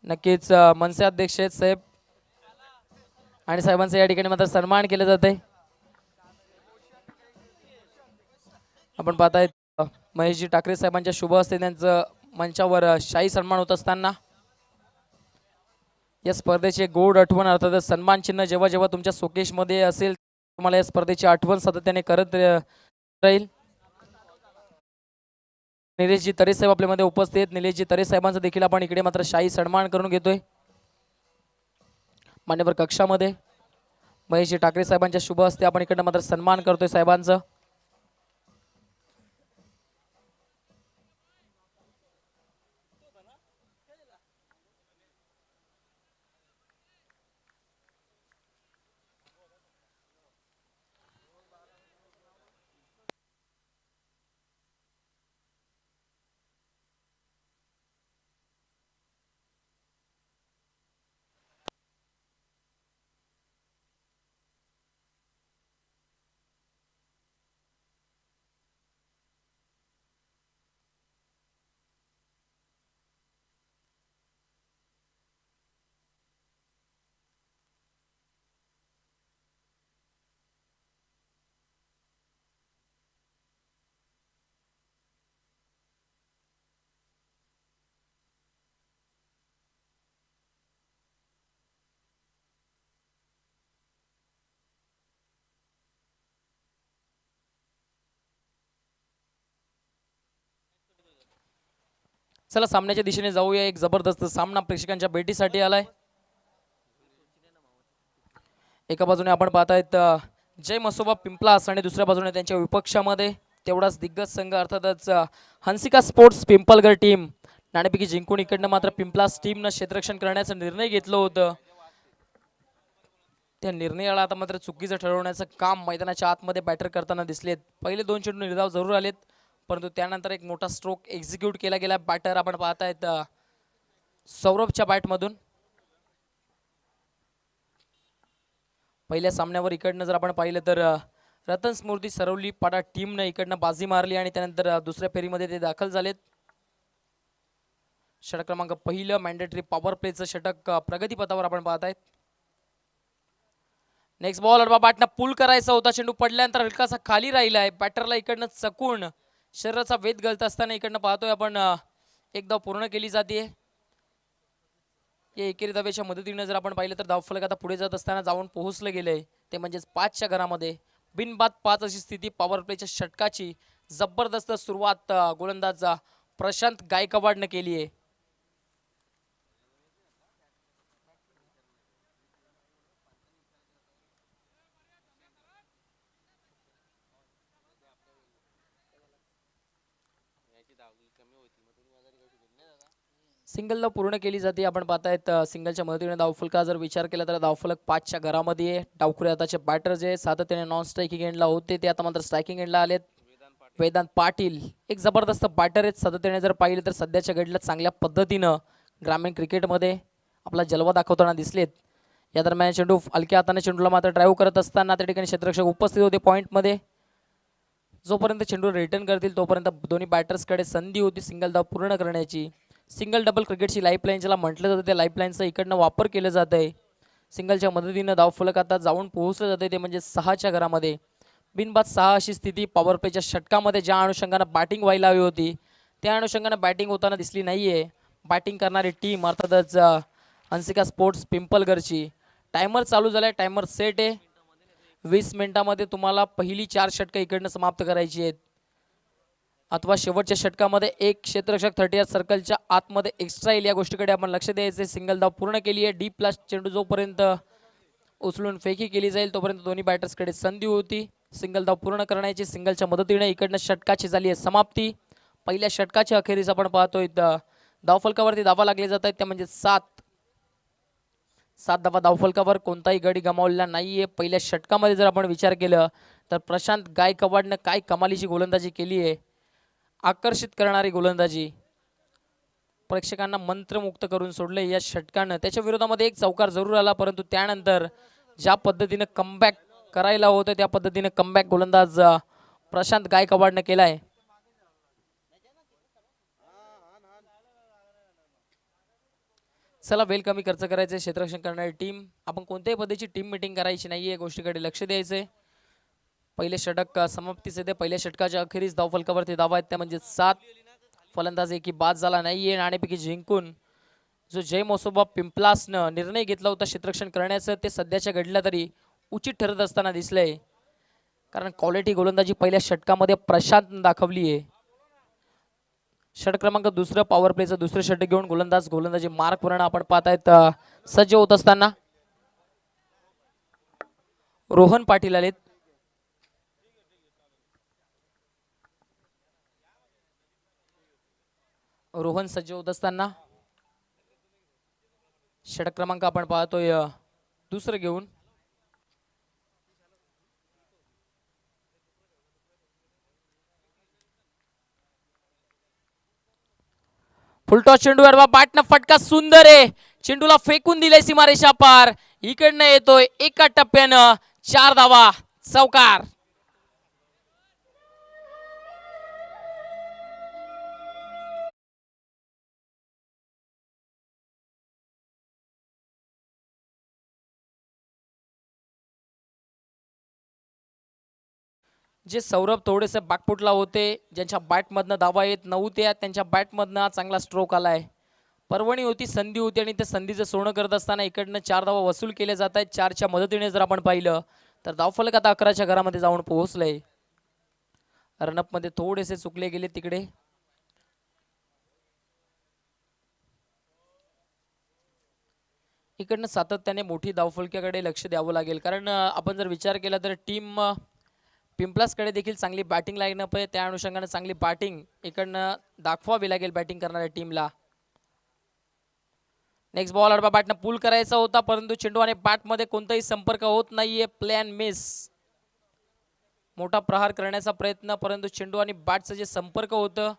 नक्कीच मनसे अध्यक्ष आहेत साहेब आणि साहेबांचा या ठिकाणी मात्र सन्मान केला जात आहे. आपण पाहताय महेशजी ठाकरे साहेबांच्या शुभ हस्ते त्यांचं मंचावर शाही सन्मान होत असताना या स्पर्धेची गोड आठवण अर्थात सन्मान चिन्ह जेव्हा जेव्हा तुमच्या शोकेशमध्ये असेल तुम्हाला या स्पर्धेची आठवण सातत्याने करत राहील. निलेशजी तरे साहेब आपल्यामध्ये उपस्थित. निलेशजी तरे साहेबांचं देखील आपण इकडे मात्र शाही सन्मान करून घेतोय मान्यवर कक्षामध्ये. महेशजी ठाकरे साहेबांच्या शुभ हस्ते आपण इकडे मात्र सन्मान करतोय साहेबांचं. चला सामन्याच्या दिशेने जाऊया. एक जबरदस्त सामना प्रेक्षकांच्या भेटीसाठी आलाय. एका बाजूने आपण पाहतायत जय मसोबा पिंपलास आणि दुसऱ्या बाजूने त्यांच्या विपक्षामध्ये तेवढाच दिग्गज संघ अर्थातच हंसिका स्पोर्ट्स पिंपलगड टीम. नाणेपैकी जिंकून इकडनं मात्र पिंपलास टीमनं क्षेत्ररक्षण करण्याचा निर्णय घेतलं होतं. त्या निर्णयाला आता मात्र चुकीचं ठरवण्याचं काम मैदानाच्या आतमध्ये बॅटर करताना दिसलेत. पहिले 2 चेंडू निर्धाव जरूर आलेत परंतु त्यानंतर एक मोठा स्ट्रोक एक्झिक्यूट केला गेला. बॅटर आपण पाहतायत सौरभच्या बॅटमधून. पहिल्या सामन्यावर इकडनं जर आपण पाहिलं तर रतन स्मृती सरवली पाडा टीमनं इकडनं बाजी मारली आणि त्यानंतर दुसऱ्या फेरीमध्ये ते दाखल झालेत. षटक क्रमांक पहिलं मॅन्डेटरी पॉवर प्लेचं षटक प्रगतीपथावर आपण पाहतायत. नेक्स्ट बॉल अडवा बॅटनं पुल करायचा होता. चेंडू पडल्यानंतर हलकासा खाली राहिला आहे. बॅटरला इकडनं चकून शरीराचा वेध गळत असताना इकडनं पाहतोय आपण एक धाव पूर्ण केली जाते. या एकेरी धावेच्या मदतीने जर आपण पाहिलं तर धावफलक आता पुढे जात असताना जाऊन पोहोचलं गेलंय ते म्हणजेच 5च्या घरामध्ये. बिनबाद 5 अशी स्थिती पॉवर प्लेच्या षटकाची. जबरदस्त सुरुवात गोलंदाज प्रशांत गायकवाडनं केली आहे. सिंगल धाव पूर्ण केली जाते. आपण पाहतायत सिंगलच्या मदतीने धावफलका जर विचार केला तर धावफलक 5च्या घरामध्ये आहे. डावखुरे आताचे बॅटर जे सातत्याने नॉन स्ट्रायकिंग एंडला होते ते आता मात्र स्ट्रायकिंग एंडला आलेत. वेदांत पाटील एक जबरदस्त बॅटर आहेत. सातत्याने जर पाहिलं तर सध्याच्या घडीला चांगल्या पद्धतीनं ग्रामीण क्रिकेटमध्ये आपला जलवा दाखवताना दिसलेत. या दरम्यान चेंडू हलक्या हाताने चेंडूला मात्र ड्राईव्ह करत असताना त्या ठिकाणी क्षेत्ररक्षक उपस्थित होते पॉईंटमध्ये. जोपर्यंत चेंडू रिटर्न करतील तोपर्यंत दोन्ही बॅटर्सकडे संधी होती सिंगल धाव पूर्ण करण्याची. सिंगल डबल क्रिकेटची लाईफलाईन ज्याला म्हटलं जातं त्या लाईफलाईनचा इकडनं वापर केला जात आहे. सिंगलच्या मदतीनं धावफलक आता जाऊन पोहोचलं जाते ते म्हणजे 6च्या घरामध्ये. बिनबाद 6 अशी स्थिती पॉवर प्लेच्या षटकामध्ये ज्या अनुषंगानं बॅटिंग व्हायला हवी होती त्या अनुषंगानं बॅटिंग होताना दिसली नाहीये. बॅटिंग करणारी टीम अर्थातच हंसिका स्पोर्ट्स पिंपलगडची. टायमर चालू झालाय. टायमर सेट आहे. 20 मिनिटांमध्ये तुम्हाला पहिली 4 षटकं इकडनं समाप्त करायची आहेत अथवा शेवटच्या षटकामध्ये एक क्षेत्ररक्षक 30 सर्कलच्या आतमध्ये एक्स्ट्रा येईल. या गोष्टीकडे आपण लक्ष द्यायचे. सिंगल धाव पूर्ण केली आहे. डीप प्लस चेंडू जोपर्यंत उचलून फेकी केली जाईल तोपर्यंत दोन्ही बॅटर्सकडे संधी होती सिंगल धाव पूर्ण करण्याची. सिंगलच्या मदतीने इकडनं षटकाची झाली आहे समाप्ती. पहिल्या षटकाच्या अखेरीस आपण पाहतोय धावफलकावरती धावा लागले जात आहेत त्या म्हणजे 7 धावा धावफलकावर. कोणताही गडी गमावलेला नाहीये. पहिल्या षटकामध्ये जर आपण विचार केलं तर प्रशांत गायकवाडनं काय कमालीची गोलंदाजी केली आहे. आकर्षित करणारी गोलंदाजी. प्रेक्षकांना मंत्रमुक्त करून सोडले या षटकानं. त्याच्या विरोधामध्ये एक चौकार जरूर आला परंतु त्यानंतर ज्या पद्धतीनं कमबॅक करायला होतं त्या पद्धतीनं कमबॅक गोलंदाज प्रशांत गायकवाडनं केलाय. चला वेल कमी खर्च करायचे क्षेत्ररक्षण करणारी टीम. आपण कोणत्याही पद्धतीची टीम मीटिंग करायची नाहीये, गोष्टीकडे लक्ष द्यायचंय. पहिले षटक समाप्तीस येते. पहिल्या षटकाच्या अखेरीस धावफलकावरती धावा आहेत त्या म्हणजे 7. फलंदाज एकी बाद झाला नाहीये. नाणेपैकी जिंकून जो जय मोसोबा पिंपलासनं निर्णय घेतला होता क्षेत्ररक्षण करण्याचं ते सध्याच्या घडलं तरी उचित ठरत असताना दिसलंय. कारण क्वालिटी गोलंदाजी पहिल्या षटकामध्ये प्रशांत दाखवली आहे. षटक क्रमांक दुसरं पॉवर प्लेचं दुसरं षटक घेऊन गोलंदाजी मार्क वर्ण आपण पाहतायत सज्ज होत असताना रोहन पाटील आलेत. रोहन सज्ज होत असताना षटक क्रमांक आपण पाहतोय दुसरं घेऊन फुलटॉस चेंडू बॅटनं फटका सुंदर आहे. चेंडूला फेकून दिले सीमारेषा पार. इकडनं येतोय एका टप्प्यानं 4 धावा. चौकार. जे सौरभ थोडेसे बॅकफुटला होते, ज्यांच्या बॅटमधनं धावा येत नव्हत्या, त्यांच्या बॅटमधनं चांगला स्ट्रोक आलाय. पर्वणी होती, संधी होती आणि त्या संधीचं सोनं करत असताना इकडनं 4 धावा वसूल केले जात आहेत. 4च्या मदतीने जर आपण पाहिलं तर धावफलक आता 11च्या घरामध्ये जाऊन पोहोचलंय. रनअप मध्ये थोडेसे चुकले गेले तिकडे. इकडनं सातत्याने मोठी धावफलकाकडे लक्ष द्यावं लागेल. कारण आपण जर विचार केला तर टीम पिंपलासकडे देखील चांगली बॅटिंग लाईनअप आहे. त्या अनुषंगाने चांगली बॅटिंग इकडनं दाखवावी लागेल बॅटिंग करणाऱ्या टीमला. नेक्स्ट बॉल अडबा बॅटनं पुल करायचा होता, परंतु चेंडू आणि बॅटमध्ये कोणताही संपर्क होत नाहीये. Plan miss. मोठा प्रहार करण्याचा प्रयत्न, परंतु चेंडू आणि बॅटचं जे संपर्क होतं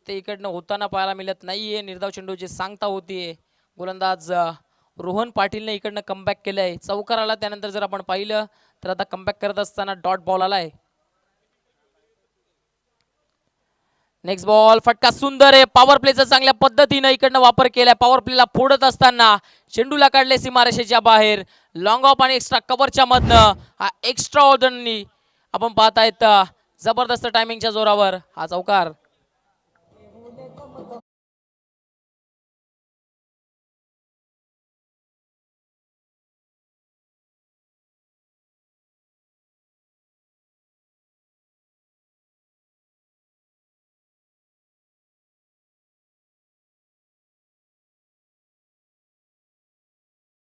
ते इकडनं होताना पाहायला मिळत नाहीये. निर्धाव चेंडूची सांगता होतीये. गोलंदाज रोहन पाटीलने इकडनं कमबॅक केलंय. चौकार आला. त्यानंतर जर आपण पाहिलं तर आता कमबॅक करत असताना डॉट बॉल आलाय. नेक्स्ट बॉल फटका सुंदर आहे. पॉवर प्लेचा चांगल्या पद्धतीने इकडनं वापर केलाय. पॉवर प्लेला फोडत असताना चेंडूला काढले सीमारेषेच्या बाहेर. लॉंग ऑफ आणि एक्स्ट्रा कव्हरच्या मधनं हा एक्स्ट्रा ऑर्डरनी आपण पाहतायत जबरदस्त टायमिंगच्या जोरावर हा चौकार.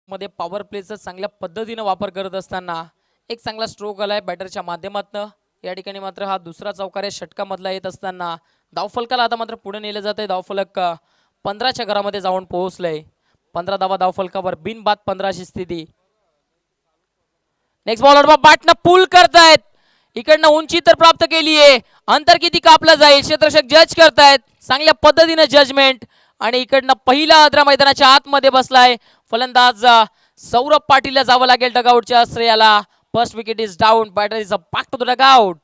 मध्ये पॉवर प्लेचा चांगल्या पद्धतीने वापर करत असताना एक चांगला स्ट्रोक आलाय बॅटरच्या माध्यमातून. या ठिकाणी मात्र हा दुसरा चौकार आहे षटकामधला येत असताना धावफलकाला आता मात्र पुढे नेलं जात आहे. धावफलक 15च्या घरामध्ये जाऊन पोहोचलंय. 15 धावा धावफलकावर, बिनबाद 15ची स्थिती. नेक्स्ट बॉलर बॅटनं पुल करतायत. इकडनं उंची तर प्राप्त केली आहे. अंतर किती कापलं जाईल क्षेत्ररक्षक जज करतायत. चांगल्या पद्धतीने जजमेंट. आणि इकडनं पहिला आद्रा मैदानाच्या आतमध्ये बसलाय. फलंदाज सौरभ पाटीलला जावं लागेल डगआउटच्या श्रेयाला. First wicket is down. Batter is back to the dugout.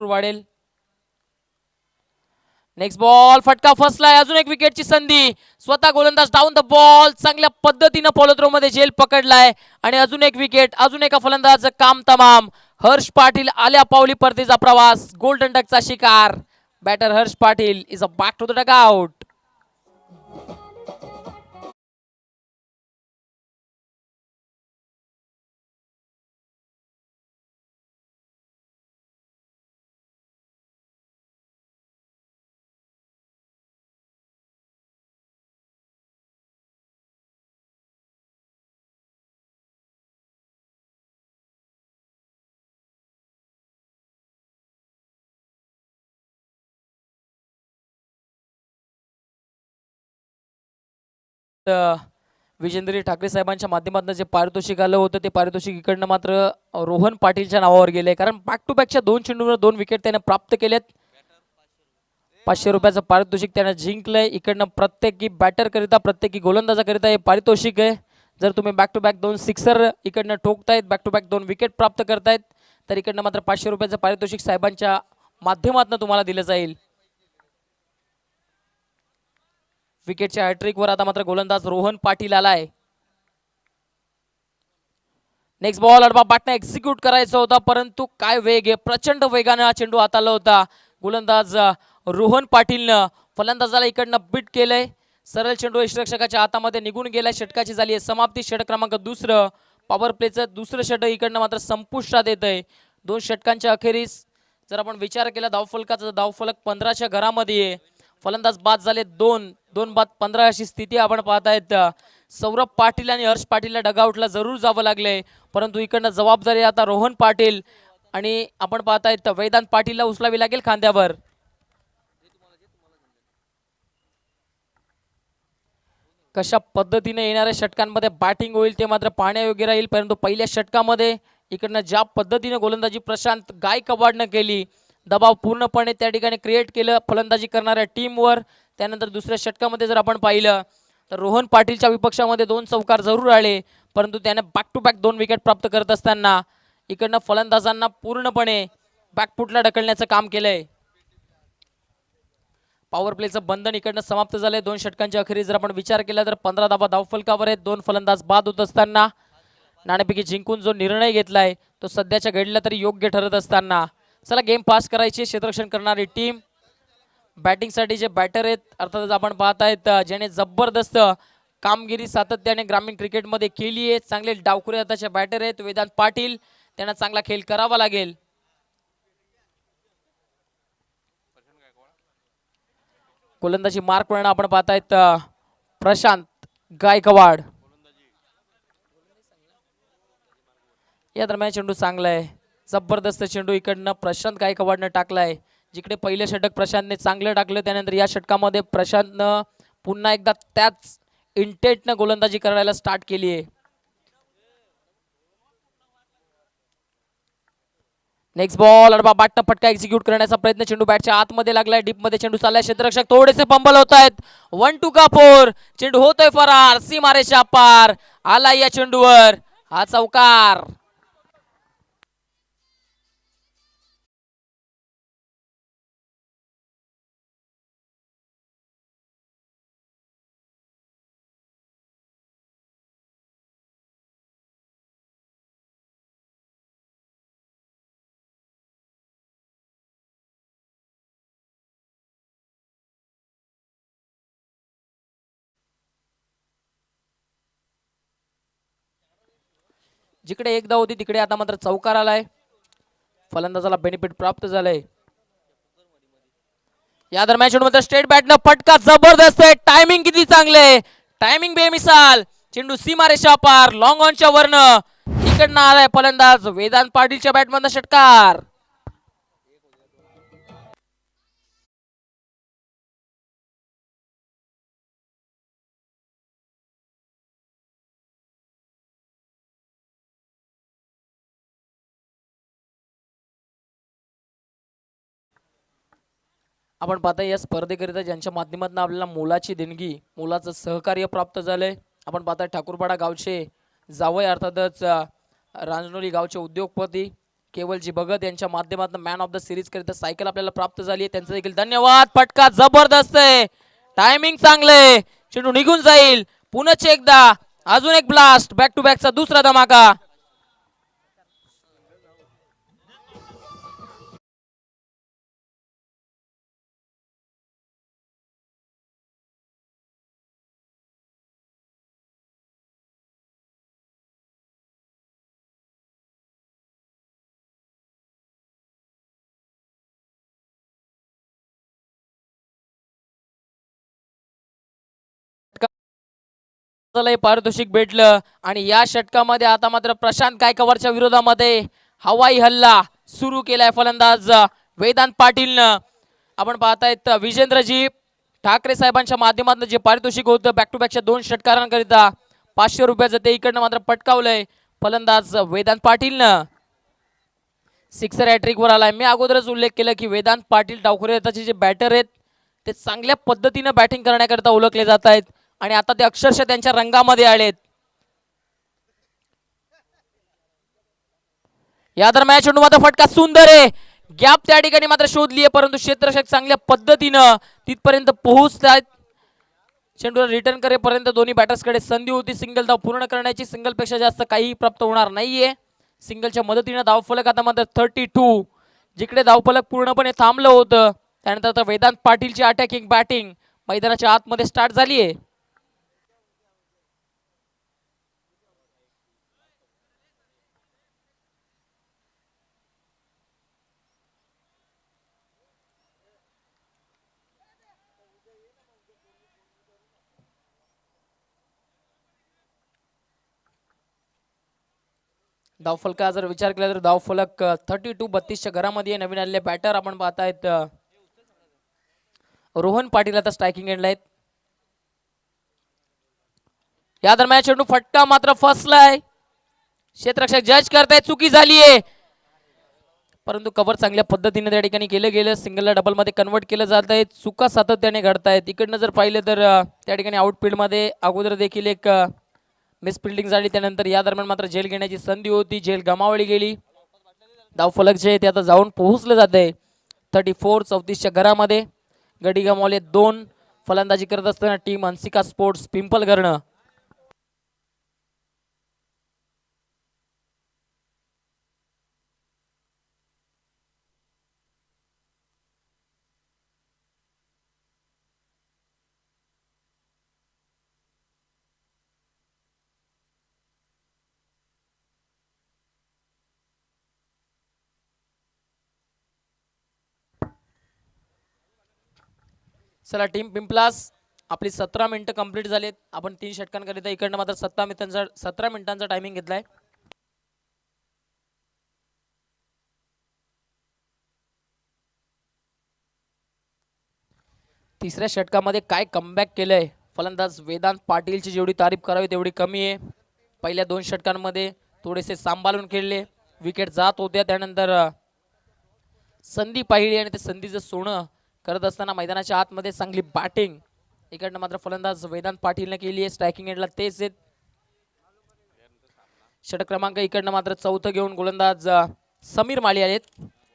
वाढेल. नेक्स्ट बॉल फटका फसलाय. अजून एक विकेटची संधी. स्वतः गोलंदाज डाऊन द बॉल. चांगल्या पद्धतीनं फॉलो थ्रो मध्ये झेल पकडलाय आणि अजून एक विकेट. अजून एका फलंदाज काम तमाम. हर्ष पाटील आल्या पावली परतीचा प्रवास, गोल्डन डकचा शिकार. Batter Harsh Patil is a back to the duck out. विजेंद्री ठाकरे साहेबांच्या माध्यमातून जे पारितोषिक आलं होतं ते पारितोषिक इकडनं मात्र रोहन पाटीलच्या नावावर गेले, कारण बॅक टू बॅकच्या 2 चेंडूवर 2 विकेट त्याने प्राप्त केलेत. 500 रुपयाचं पारितोषिक त्याने जिंकलंय. इकडनं प्रत्येकी बॅटर करिता प्रत्येकी गोलंदाजाकरिता हे पारितोषिक आहे. जर तुम्ही बॅक टू बॅक 2 सिक्सर इकडनं ठोकतायत, बॅक टू बॅक 2 विकेट प्राप्त करतायत, तर इकडनं मात्र 500 रुपयाचं पारितोषिक साहेबांच्या माध्यमातून तुम्हाला दिलं जाईल. विकेटच्या हॅट्रिकवर आता मात्र गोलंदाज रोहन पाटील आलाय. नेक्स्ट बॉल अडबा बाटना एक्झिक्यूट करायचा होता, परंतु काय वेग आहे, प्रचंड वेगाने हा चेंडू हाताळला होता. गोलंदाज रोहन पाटीलनं फलंदाजाला इकडनं बीट केलंय. सरळ चेंडू यष्टिरक्षकाच्या हातामध्ये निघून गेलाय. षटकाची झाली आहे समाप्ती. षटक क्रमांक 2. पॉवर प्लेचं दुसरं षटक इकडनं मात्र संपुष्टात येत आहे. 2 षटकांच्या अखेरीस जर आपण विचार केला धावफलकाचा, धावफलक 15च्या घरामध्ये आहे. फलंदाज बाद झाले 2 बाद 15 अशी स्थिती आपण पाहतायत. सौरभ पाटील आणि हर्ष पाटीलला डगआउटला जरूर जावं लागले, परंतु इकडनं जबाबदारी आता रोहन पाटील आणि आपण पाहतायत वेदांत पाटीलला उचलावी लागेल खांद्यावर. कशा पद्धतीने येणाऱ्या षटकांमध्ये बॅटिंग होईल ते मात्र पाहण्यायोग्य राहील, परंतु पहिल्या षटकामध्ये इकडनं ज्या पद्धतीने गोलंदाजी प्रशांत गायकवाडनं केली, दबाव पूर्णपणे त्या ठिकाणी क्रिएट केलं फलंदाजी करणाऱ्या टीमवर. त्यानंतर दुसऱ्या षटकामध्ये जर आपण पाहिलं तर रोहन पाटीलच्या विपक्षामध्ये 2 चौकार जरूर आले, परंतु त्याने बॅक टू बॅक 2 विकेट प्राप्त करत असताना इकडनं फलंदाजांना पूर्णपणे बॅकफुटला ढकलण्याचं काम केलंय. पॉवर प्लेचं बंधन इकडनं समाप्त झालंय. 2 षटकांच्या अखेरीस जर आपण विचार केला तर 15 धावा धावफलकावर आहेत. 2 फलंदाज बाद होत असताना नाणेफेकी जिंकून जो निर्णय घेतलाय तो सध्याच्या घडीला तरी योग्य ठरत असताना चला गेम पास करायची. क्षेत्ररक्षण करणारी टीम, बॅटिंगसाठी जे बॅटर आहेत अर्थातच आपण पाहतायत ज्याने जबरदस्त कामगिरी सातत्याने ग्रामीण क्रिकेटमध्ये केली आहे. चांगले डावखुरे हाताचे बॅटर आहेत वेदांत पाटील, त्यांना चांगला खेळ करावा लागेल. गोलंदाजी मार्क वळण आपण पाहतायत प्रशांत गायकवाड. या दरम्यान चेंडू चांगला आहे, जबरदस्त चेंडू इकडनं प्रशांत गायकवाडनं टाकलाय. जिकडे पहिलं षटक प्रशांतने चांगलं टाकलं, त्यानंतर या षटकामध्ये प्रशांतनं पुन्हा एकदा त्याच इंटेंटनं गोलंदाजी करायला स्टार्ट केली आहे. नेक्स्ट बॉल अडबा बाटनं फटका एक्झिक्यूट करण्याचा प्रयत्न, चेंडू बॅटच्या आतमध्ये लागलाय, डीप मध्ये चेंडू चाललाय. क्षेत्ररक्षक थोडेसे पंबल होत आहेत. 1-2 का 4, चेंडू होतोय फरार, सीमारेषा पार आला या चेंडूवर हा चौकार. जिकडे एक धाव होती तिकडे आता मात्र चौकार आलाय. फलंदाजाला बेनिफिट प्राप्त झालंय. या दरम्यान चेंडू स्ट्रेट बॅटनं फटका जबरदस्त आहे. टायमिंग किती चांगले, टायमिंग बेमिसाल. चेंडू सीमारेषा पार लॉंग ऑनच्या वरन इकडनं आलाय फलंदाज वेदांत पाटीलच्या बॅटमधनं षटकार. आपण पाहता या स्पर्धेकरिता ज्यांच्या माध्यमातून आपल्याला मोलाची देणगी, मोलाचं सहकार्य प्राप्त झालंय. आपण पाहता ठाकूरपाडा गावचे जावई अर्थातच रांजनोली गावचे उद्योगपती केवलजी भगत यांच्या माध्यमातून मॅन ऑफ द सिरीज करिता सायकल आपल्याला प्राप्त झाली आहे. त्यांचं देखील धन्यवाद. फटका जबरदस्त आहे, टायमिंग चांगले, चेंडू निघून जाईल. पुन्हा एकदा अजून एक ब्लास्ट, बॅक टू बॅकचा दुसरा धमाका. चला पारितोषिक भेटलं आणि या षटकामध्ये आता मात्र प्रशांत गायकवाडच्या विरोधामध्ये हवाई हल्ला सुरू केलाय फलंदाज वेदांत पाटीलनं. आपण पाहतायत विजेंद्रजी ठाकरे साहेबांच्या माध्यमातून जे पारितोषिक होतं बॅक टू बॅकच्या 2 षटकारांकरिता 500 रुपयाचं ते इकडनं मात्र पटकावलंय फलंदाज वेदांत पाटीलनं. सिक्सर हॅट्रिक वर आलाय. मी अगोदरच उल्लेख केला की वेदांत पाटील डावखुऱ्याचे जे बॅटर आहेत ते चांगल्या पद्धतीने बॅटिंग करण्याकरता ओळखले जात आहेत आणि आता ते अक्षरशः त्यांच्या रंगामध्ये आलेत. या दरम्यान चेंडू मात्र फटका सुंदर आहे. गॅप त्या ठिकाणी मात्र शोधली आहे परंतु क्षेत्ररक्षक चांगल्या पद्धतीनं तिथपर्यंत पोहोचतात. चेंडूला रिटर्न करेपर्यंत दोन्ही बॅटर्सकडे संधी होती सिंगल धाव पूर्ण करण्याची. सिंगल पेक्षा जास्त काही प्राप्त होणार नाहीये. सिंगलच्या मदतीने धावफलक आता मात्र 32. जिकडे धावफलक पूर्णपणे थांबलं होतं त्यानंतर आता वेदांत पाटीलची अटॅकिंग बॅटिंग मैदानाच्या आतमध्ये स्टार्ट झाली आहे. धावफलका जर विचार केला तर धावफलक 32 32च्या घरामध्ये नवीन आलेले बॅटर आपण पाहतायत रोहन पाटील आता स्ट्रायकिंग एंडला आहेत. या दरम्यान चेंडू फटका मात्र फसलाय. क्षेत्ररक्षक जज करतायत चुकी झाली आहे परंतु कव्हर चांगल्या पद्धतीने त्या ठिकाणी केलं गेलं. सिंगलला डबल मध्ये कन्वर्ट केलं जात आहे. चुका सातत्याने घडतायत. इकडनं जर पाहिलं तर त्या ठिकाणी आउटफील्ड मध्ये अगोदर देखील एक मिस फिल्डिंग झाली त्यानंतर या दरम्यान मात्र झेल घेण्याची संधी होती. झेल गमावली गेली. धावफलक जे ते आता जाऊन पोहोचलं जात आहे 34 34च्या घरामध्ये. गडी गमावले 2. फलंदाजी करत असताना टीम हंसिका स्पोर्ट्स पिंपलगर्ण. चला टीम पिंपलास आपली 17 मिनिटं कंप्लीट झालेत. आपण 3 षटकांकरिता इकडनं मात्र 17 मिनिटांचा टायमिंग घेतलाय. तिसऱ्या षटकामध्ये काय कमबॅक केलंय फलंदाज वेदांत पाटीलची जेवढी तारीफ करावी तेवढी कमी आहे. पहिल्या 2 षटकांमध्ये थोडेसे सांभाळून खेळले. विकेट जात होत्या त्यानंतर संधी पाहिली आणि ते संधीचं सोनं करत असताना मैदानाच्या आतमध्ये चांगली बॅटिंग इकडनं मात्र फलंदाज वेदांत पाटीलने केली आहे. स्ट्रायकिंग एंडला तेच आहेत. षटक क्रमांक इकडनं मात्र चौथं घेऊन गोलंदाज समीर माळी आलेत.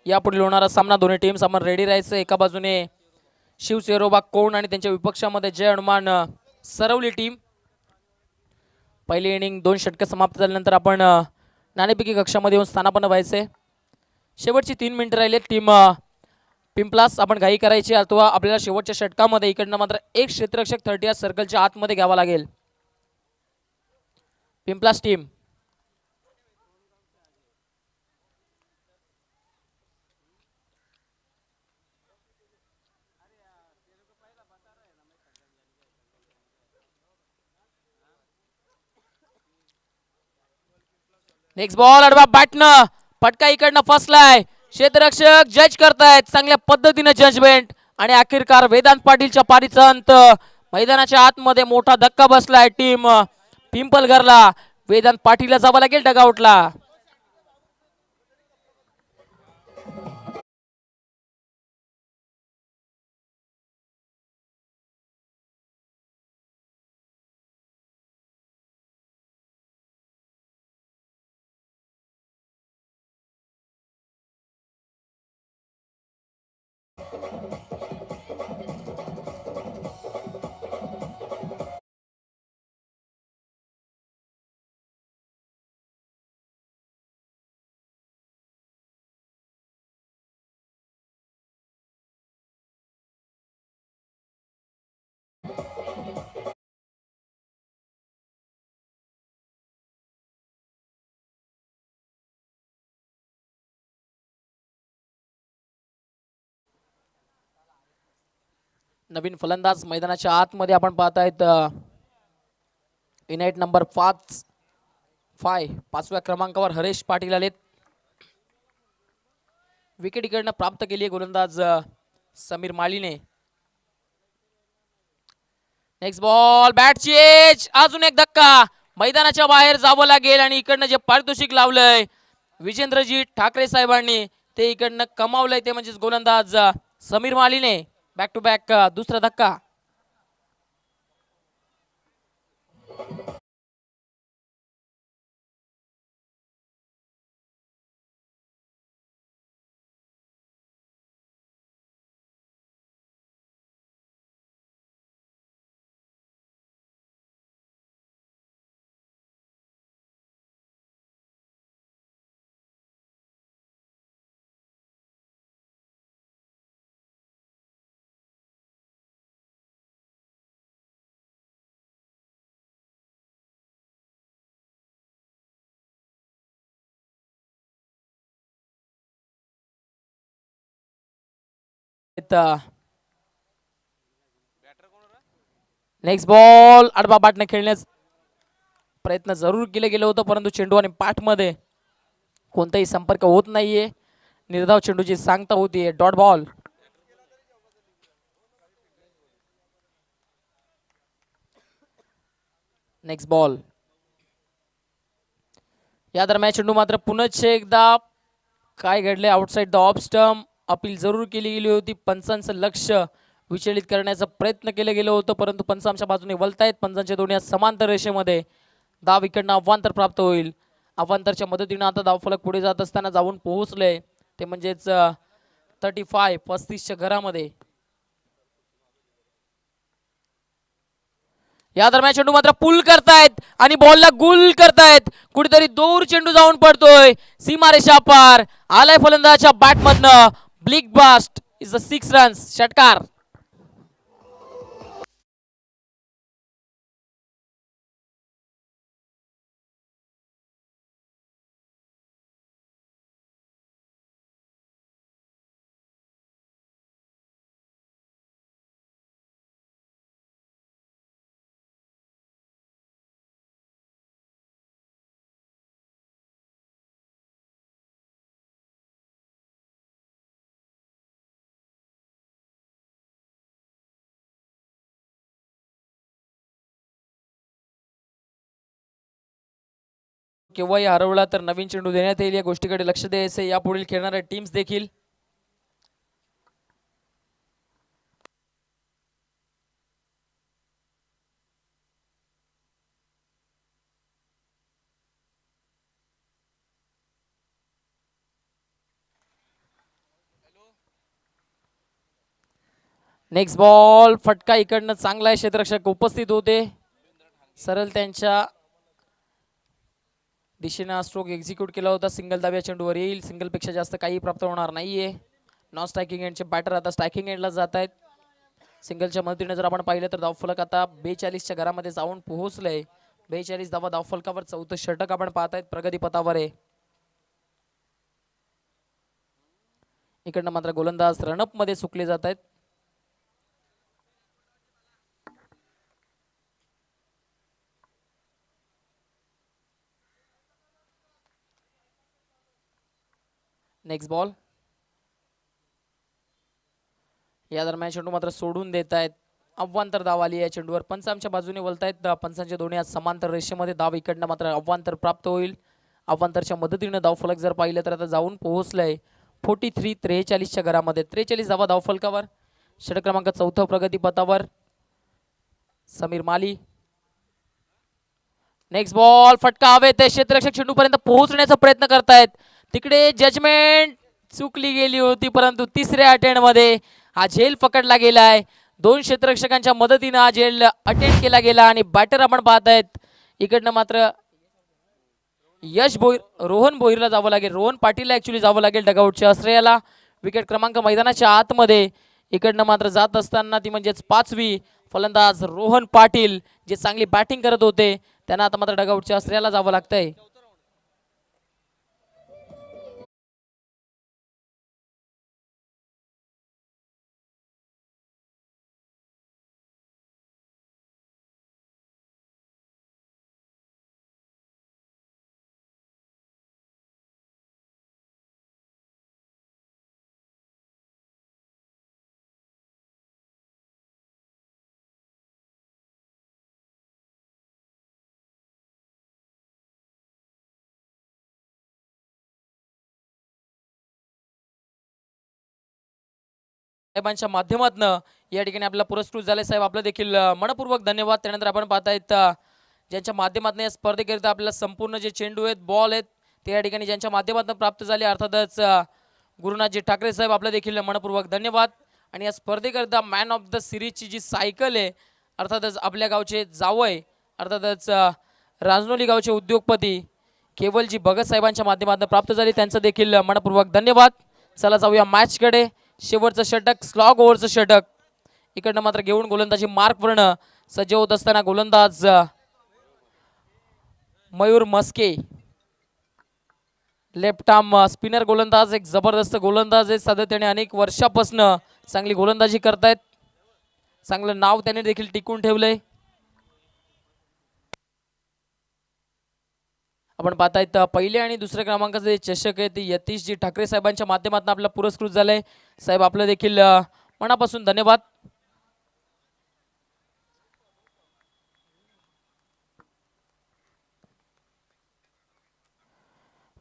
यापुढील होणारा सामना दोन्ही टीम्स आपण रेडी राहायचं. एका बाजूने शिवसेरोबा कोण आणि त्यांच्या विपक्षामध्ये जय हनुमान सरवली टीम. पहिली इनिंग 2 षटक समाप्त झाल्यानंतर आपण नाणेफेकी कक्षामध्ये येऊन स्थानापन्न व्हायचे. शेवटची 3 मिनिटं राहिलेत. टीम पिंपलास आपण घाई करायची अथवा आपल्याला शेवटच्या षटकामध्ये इकडनं मात्र एक क्षेत्ररक्षक 30 सर्कलच्या आतमध्ये घ्यावा लागेल. पिंपलास टीम नेक्स्ट बॉल अडवा बॅटनं फटका इकडनं फसलाय. क्षेत्ररक्षक जज करतायत चांगल्या पद्धतीने जजमेंट आणि अखेरकार वेदांत पाटीलच्या पारीचा अंत. मैदानाच्या आतमध्ये मोठा धक्का बसलाय टीम पिंपलगरला. वेदांत पाटीलला जावं लागेल डगआउटला. नवीन फलंदाज मैदानाच्या आतमध्ये आपण पाहतायत इनाईट नंबर 5 क्रमांकावर हरेश पाटील आलेत. विकेट इकडनं प्राप्त केली आहे गोलंदाज समीर मालीने. नेक्स्ट बॉल बॅटची एज, अजून एक धक्का, मैदानाच्या बाहेर जावं लागेल आणि इकडनं जे पारितोषिक लावलंय विजेंद्रजी ठाकरे साहेबांनी ते इकडनं कमावलंय ते म्हणजेच गोलंदाज समीर मालीने. बॅक टू बॅक दुसरा धक्का. नेक्स्ट बॉल आडवा बाटने खेळण्याचा प्रयत्न जरूर केले गेलं होतं परंतु चेंडू आणि पाठमध्ये कोणताही संपर्क होत नाहीये. निर्धाव चेंडूची सांगता होतीये. Dot ball. Next ball. या दरम्यान चेंडू मात्र पुनश्च एकदा काय घडले outside the off stump. Appeal जरूर केली गेली होती. पंचांचं लक्ष विचलित करण्याचा प्रयत्न केलं गेलं होतं परंतु पंच आमच्या बाजूने वलतायत. पंचांच्या दोन्ही समांतर रेषेमध्ये धाव इकडनं अव्वांतर प्राप्त होईल. अव्वांतरच्या मदतीनं आता धावफलक पुढे जात असताना जाऊन पोहोचले ते म्हणजेच 35 घरामध्ये. या दरम्यान चेंडू मात्र पुल करतायत आणि बॉलला गुल करतायत. कुठेतरी दूर चेंडू जाऊन पडतोय सीमारेषा पार. आलाय फलंदाजाच्या बॅटमधनं ब्लिक बास्ट इज द 6 रन्स. षटकार. केव्हाही हरवला तर नवीन चेंडू देण्यात येईल या गोष्टीकडे लक्ष द्यायचे यापुढील खेळणाऱ्या टीम्स देखील. नेक्स्ट बॉल फटका इकडनं चांगला आहे. क्षेत्ररक्षक उपस्थित होते. सरळ त्यांच्या दिशेने स्ट्रोक एक्झिक्यूट केला होता. सिंगल दाब्या चेंडूवर येईल. सिंगल पेक्षा जास्त काही प्राप्त होणार नाहीये. नॉन स्ट्रायकिंग एंडचे बॅटर आता स्ट्रायकिंग एंडला जात आहेत. सिंगलच्या मदतीने जर आपण पाहिलं तर धावफलक आता 42च्या घरामध्ये जाऊन पोहोचलंय. 42 धावा धावफलकावर. चौथं षटक आपण पाहतायत प्रगती पथावर आहे. इकडनं मात्र गोलंदाज रनअप मध्ये चुकले जात आहेत. Next ball. या दरम्यान चेंडू मात्र सोडून देत आहेत. अव्वांतर धाव आली या चेंडूवर. पंच आमच्या बाजूने वलतायत. पंचांच्या दोन्ही आज समांतर रेषेमध्ये धाव इकडनं मात्र अव्वांतर प्राप्त होईल. अव्वांतरच्या मदतीने धावफलक जर पाहिलं तर आता जाऊन पोहोचलंय 43च्या घरामध्ये. 43 धावा धावफलकावर. षटक क्रमांक 4 प्रगती पथावर समीर माली. नेक्स्ट बॉल फटका हवेत. क्षेत्ररक्षक चेंडू पर्यंत पोहोचण्याचा प्रयत्न करतायत. तिकडे जजमेंट चुकली गेली होती परंतु तिसऱ्या अटेम्प्ट मध्ये हा झेल पकडला गेलाय. 2 क्षेत्ररक्षकांच्या मदतीने हा झेल अटेम्प्ट केला गेला आणि बॅटर आपण पाहतायत इकडनं मात्र रोहन भोईरला जावं लागेल. रोहन पाटीलला ऍक्च्युली जावं लागेल डगआउटच्या आश्रयाला. विकेट क्रमांक मैदानाच्या आतमध्ये इकडनं मात्र जात असताना ती म्हणजेच 5वी फलंदाज रोहन पाटील जे चांगली बॅटिंग करत होते त्यांना आता मात्र डगआउटच्या आश्रयाला जावं लागतंय. साहेबांच्या माध्यमातून या ठिकाणी आपल्याला पुरस्कृत झाले. साहेब आपलं देखील मनपूर्वक धन्यवाद. त्यानंतर आपण पाहतायत ज्यांच्या माध्यमातून या स्पर्धेकरिता आपल्याला संपूर्ण जे चेंडू आहेत, बॉल आहेत, ते या ठिकाणी ज्यांच्या माध्यमातून प्राप्त झाले, अर्थातच गुरुनाथजी ठाकरे साहेब आपलं देखील मनपूर्वक धन्यवाद. आणि या स्पर्धेकरिता मॅन ऑफ द सिरीजची जी सायकल आहे, अर्थातच आपल्या गावचे जावय, अर्थातच राजनोली गावचे उद्योगपती केवलजी भगत साहेबांच्या माध्यमातून प्राप्त झाली, त्यांचं देखील मनपूर्वक धन्यवाद. चला जाऊया मॅचकडे. शेवटचं षटक, स्लॉग ओव्हरचं षटक. इकडनं मात्र घेऊन गोलंदाजी मार्क वर्ण सज्ज होत असताना गोलंदाज Mayur Maske, left arm spinner गोलंदाज, एक जबरदस्त गोलंदाज आहे. सातत्याने अनेक वर्षापासून चांगली गोलंदाजी करतायत. चांगलं नाव त्याने देखील टिकून ठेवलंय. आपण पाहतायत पहिल्या आणि दुसऱ्या क्रमांकाचे चषक आहे ते यतीशजी ठाकरे साहेबांच्या माध्यमातून आपल्याला पुरस्कृत झालंय. साहेब आपलं देखील मनापासून धन्यवाद.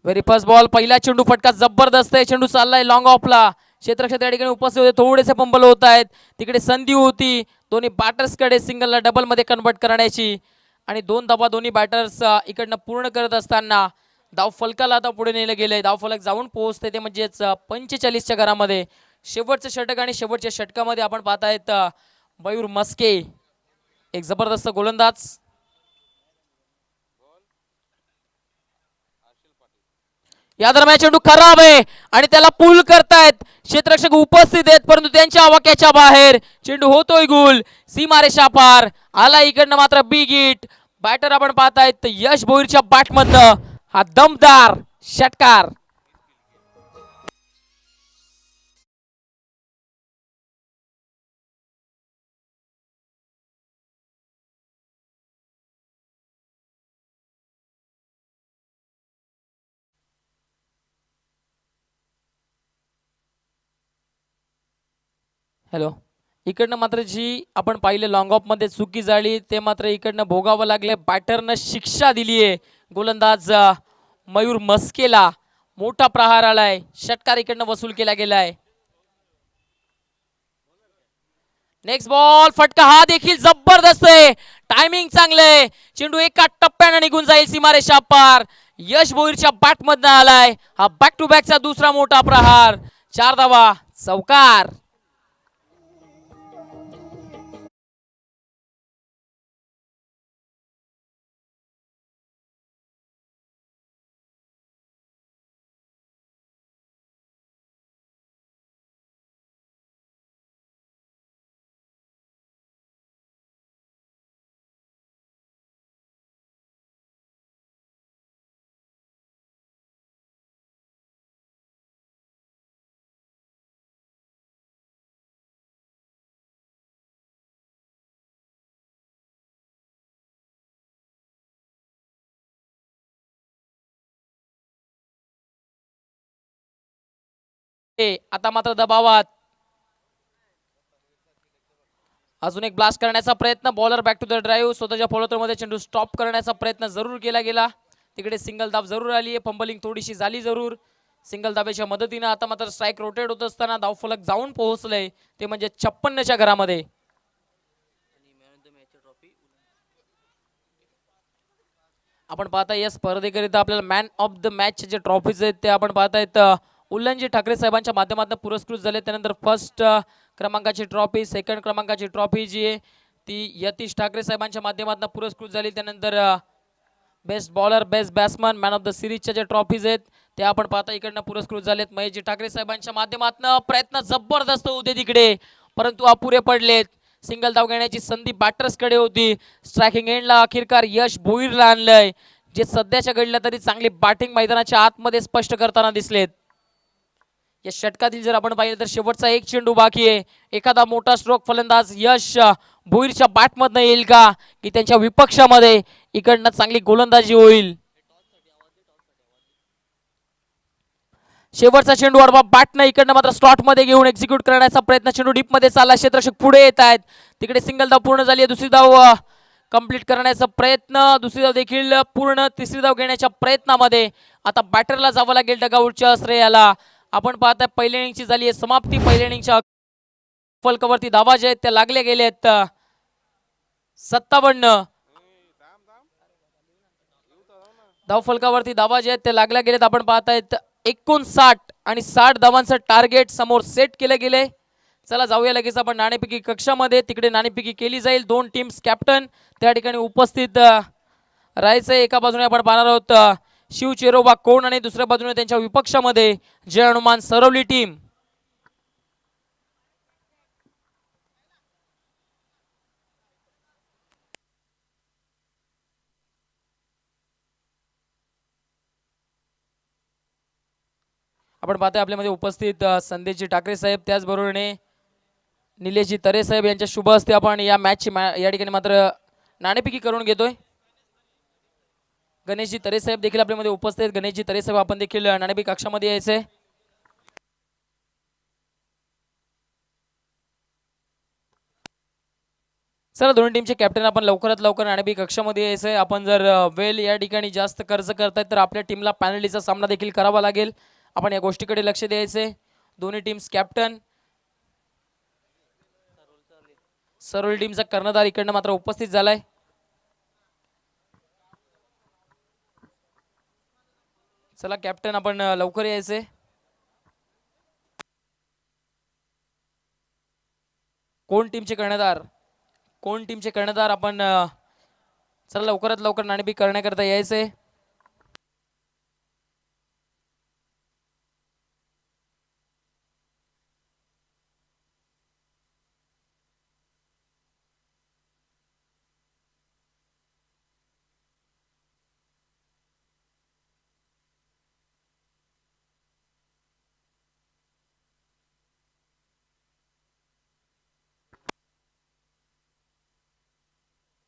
व्हेरी फर्स्ट बॉल, पहिला चेंडू फटका जबरदस्त आहे. चेंडू चाललाय लॉंग ऑफला. क्षेत्ररक्षक त्या ठिकाणी उपस्थित होते, थोडेसे पंबल होत आहेत. तिकडे संधी होती दोन्ही बॅटर्सकडे सिंगलला डबल मध्ये कन्वर्ट करण्याची, आणि दोन धावा दोन्ही बॅटर्स इकडनं पूर्ण करत असताना धाव फलकाला आता पुढे नेलं गेलंय. धाव फलक जाऊन पोहोचते ते म्हणजेच 45च्या घरामध्ये. शेवटचं षटक आणि शेवटच्या षटकामध्ये आपण पाहतायत मयूर मस्के, एक जबरदस्त गोलंदाज. या दरम्यान चेंडू खराब आहे आणि त्याला पूल करतायत. क्षेत्ररक्षक उपस्थित आहेत परंतु त्यांच्या आवाक्याच्या बाहेर. चेंडू होतोय गुल, सीमारेषा पार. आला इकडनं मात्र बिग हिट. बॅटर आपण पाहतायत यश भोईरच्या बॅटमधनं हा दमदार षटकार. हॅलो, इकडनं मात्र जी आपण पाहिले लॉंग ऑफ मध्ये चुकी झाली ते मात्र इकडनं भोगावं लागले. बॅटरनं शिक्षा दिली आहे गोलंदाज मयूर मस्केला. मोठा प्रहार आलाय, षटकार इकडनं वसूल केला गेलाय. नेक्स्ट बॉल, फटका हा देखील जबरदस्त आहे. टायमिंग चांगलंय. चेंडू एका टप्प्यानं निघून जाईल सीमारेषा पार. यश भोईरच्या बॅटमधनं आलाय हा बॅक टू बॅकचा दुसरा मोठा प्रहार. 4 धावा, चौकार. आता मात्र दबावात अजून एक ब्लास्ट करण्याचा प्रयत्न. Bowler back to the drive. स्वतःच्या फॉलोथ्रोमध्ये चेंडू स्टॉप करण्याचा प्रयत्न जरूर केला गेला. तिकडे सिंगल धाव जरूर आली आहे. फंबलिंग थोडीशी झाली जरूर. सिंगल धावेच्या मदतीने आता मात्र स्ट्राईक रोटेट होत असताना धाव फलक जाऊन पोहोचलंय ते म्हणजे 56च्या घरामध्ये. आपण पाहता या स्पर्धेकरिता आपल्याला मॅन ऑफ द मॅच जे ट्रॉफीज आहेत ते आपण पाहतायत उल्लनजी ठाकरे साहेबांच्या माध्यमातून पुरस्कृत झाले. त्यानंतर फर्स्ट क्रमांकाची ट्रॉफी, सेकंड क्रमांकाची ट्रॉफी जी आहे ती यतीश ठाकरे साहेबांच्या माध्यमातून पुरस्कृत झाली. त्यानंतर best bowler, best batsman, man of the सिरीजच्या जे ट्रॉफीज आहेत ते आपण पाहता इकडनं पुरस्कृत झालेत महेशजी ठाकरे साहेबांच्या माध्यमातून. प्रयत्न जबरदस्त होते तिकडे परंतु अपुरे पडलेत. सिंगल धाव घेण्याची संधी बॅटर्सकडे होती. स्ट्रायकिंग एंडला अखेरकार यश भोईरला आणलंय, जे सध्याच्या घडल्या तरी चांगली बॅटिंग मैदानाच्या आतमध्ये स्पष्ट करताना दिसलेत. या षटकातील जर आपण पाहिलं तर शेवटचा एक चेंडू बाकी आहे. एखादा मोठा स्ट्रोक फलंदाज यश भोईरच्या बॅटमधनं येईल का की त्यांच्या विपक्षामध्ये इकडनं चांगली गोलंदाजी होईल. शेवटचा चेंडू अडवा बॅटनं इकडनं मात्र स्लॉट मध्ये घेऊन एक्झिक्यूट करण्याचा प्रयत्न. चेंडू डीप मध्ये चालला. क्षेत्ररक्षक पुढे येत आहेत. तिकडे सिंगल धाव पूर्ण झाली आहे. दुसरी धाव कंप्लीट करण्याचा प्रयत्न. दुसरी धाव देखील पूर्ण. तिसरी धाव घेण्याच्या प्रयत्नामध्ये आता बॅटरला जावं लागेल डगआउटच्या श्रेयाला. आपण पाहताय पहिल्या इनिंगची झाली आहे समाप्ती. पहिल्या इनिंगच्या फलकावरती धावा जे आहेत त्या लागले गेले आहेत 57. धावफलकावरती धावा जे आहेत ते लागल्या गेलेत. आपण पाहतायत 59 आणि 60 धावांचं टार्गेट समोर सेट केले गेले. चला जाऊया लगेच आपण नाणेफेकी कक्षामध्ये. तिकडे नाणेफेकी केली जाईल. दोन टीम्स कॅप्टन त्या ठिकाणी उपस्थित राहायचंय. एका बाजूने आपण पाहणार आहोत शिव चेरोबा कोण आणि दुसऱ्या बाजूने त्यांच्या विपक्षामध्ये जय हनुमान सरवली टीम. आपण पाहतोय आपल्यामध्ये उपस्थित संदेशजी ठाकरे साहेब, त्याचबरोबरीने निलेशजी तरे साहेब यांच्या शुभ हस्ते आपण या मॅचची या ठिकाणी मात्र नाणेफेकी करून घेतोय. गणेशजी तरे साहेब देखील आपल्यामध्ये उपस्थित. गणेशजी तरे साहेब आपण देखील नाणेफेकी कक्षामध्ये यायचे. चला दोन्ही टीमचे कॅप्टन आपण लवकरात लवकर नाणेफेकी कक्षामध्ये यायचंय. आपण जर वेल या ठिकाणी जास्त खर्च करतायत तर आपल्या टीमला पॅनल्टीचा सामना देखील करावा लागेल. आपण या गोष्टीकडे लक्ष द्यायचे. दोन्ही टीम्स कॅप्टन सरवली टीमचा कर्णधार इकडनं मात्र उपस्थित झालाय. चला कॅप्टन आपण लवकर यायचे. कोण टीमचे कर्णधार आपण चला लवकरात लवकर नाणेफेकी करण्याकरता यायचे.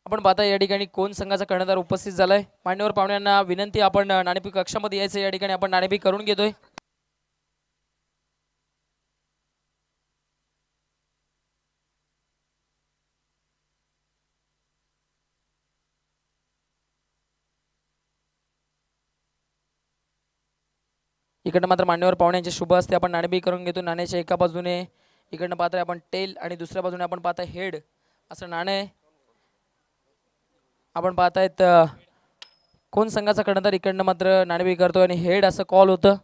आपण पाहता या ठिकाणी कोण संघाचा कर्णधार उपस्थित झालाय. मान्यवर पाहुण्यांना विनंती, आपण नाणेफेकी कक्षामध्ये यायचं. या ठिकाणी आपण नाणेफेकी करून घेतोय. इकडनं मात्र मान्यवर पाहुण्यांच्या शुभ हस्ते आपण नाणेफेकी करून घेतो. नाण्याच्या एका बाजूने इकडनं पाहताय आपण टेल आणि दुसऱ्या बाजूने आपण पाहताय हेड असं नाणे. आपण पाहतायत कोण संघाचा कर्णधार इकडनं मात्र नाणेफेकी करतोय आणि हेड असं कॉल होतं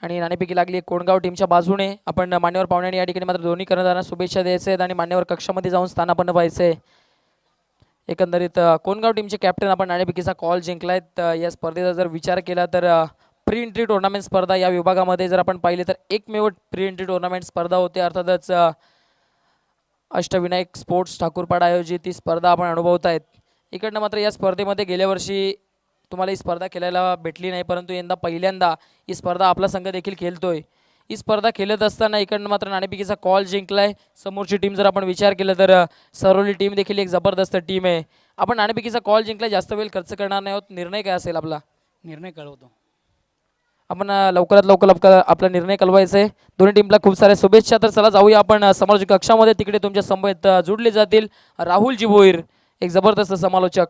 आणि नाणेफेकी लागली कोणगाव टीमच्या बाजूने. आपण मान्यवर पाहुण्यांनी या ठिकाणी मात्र दोन्ही कर्णधारांना शुभेच्छा द्यायचे आहेत आणि मान्यवर कक्षामध्ये जाऊन स्थानापन्न व्हायचे. एकंदरीत कोणगाव टीमचे कॅप्टन आपण नाणेफेकीचा कॉल जिंकलायत. या स्पर्धेचा जर विचार केला तर प्री एंट्री टुर्नामेंट स्पर्धा या विभागामध्ये जर आपण पाहिले तर एकमेव प्री एंट्री टुर्नामेंट स्पर्धा होते. अर्थातच अष्टविनायक स्पोर्ट्स ठाकूरपाडा आयोजित ही स्पर्धा आपण अनुभवतायत. इकडनं मात्र या स्पर्धेमध्ये गेल्या वर्षी तुम्हाला ही स्पर्धा खेळायला भेटली नाही, परंतु यंदा पहिल्यांदा ही स्पर्धा आपला संघ देखील खेळतोय. ही स्पर्धा खेळत असताना इकडनं मात्र नाणेफेकीचा कॉल जिंकलाय. समोरची टीम जर आपण विचार केला तर सरवली टीम देखील एक जबरदस्त टीम आहे. आपण नाणेफेकीचा कॉल जिंकलाय, जास्त वेळ खर्च करणार नाही आहोत. निर्णय काय असेल आपला? निर्णय कळवतो. आपण लवकरात लवकर आपला निर्णय कळवायचा आहे. दोन्ही टीमला खूप साऱ्या शुभेच्छा. तर चला जाऊया आपण समोरच्या कक्षामध्ये. तिकडे तुमच्या समवेत जुडले जातील राहुलजी भोईर, एक जबरदस्त समालोचक.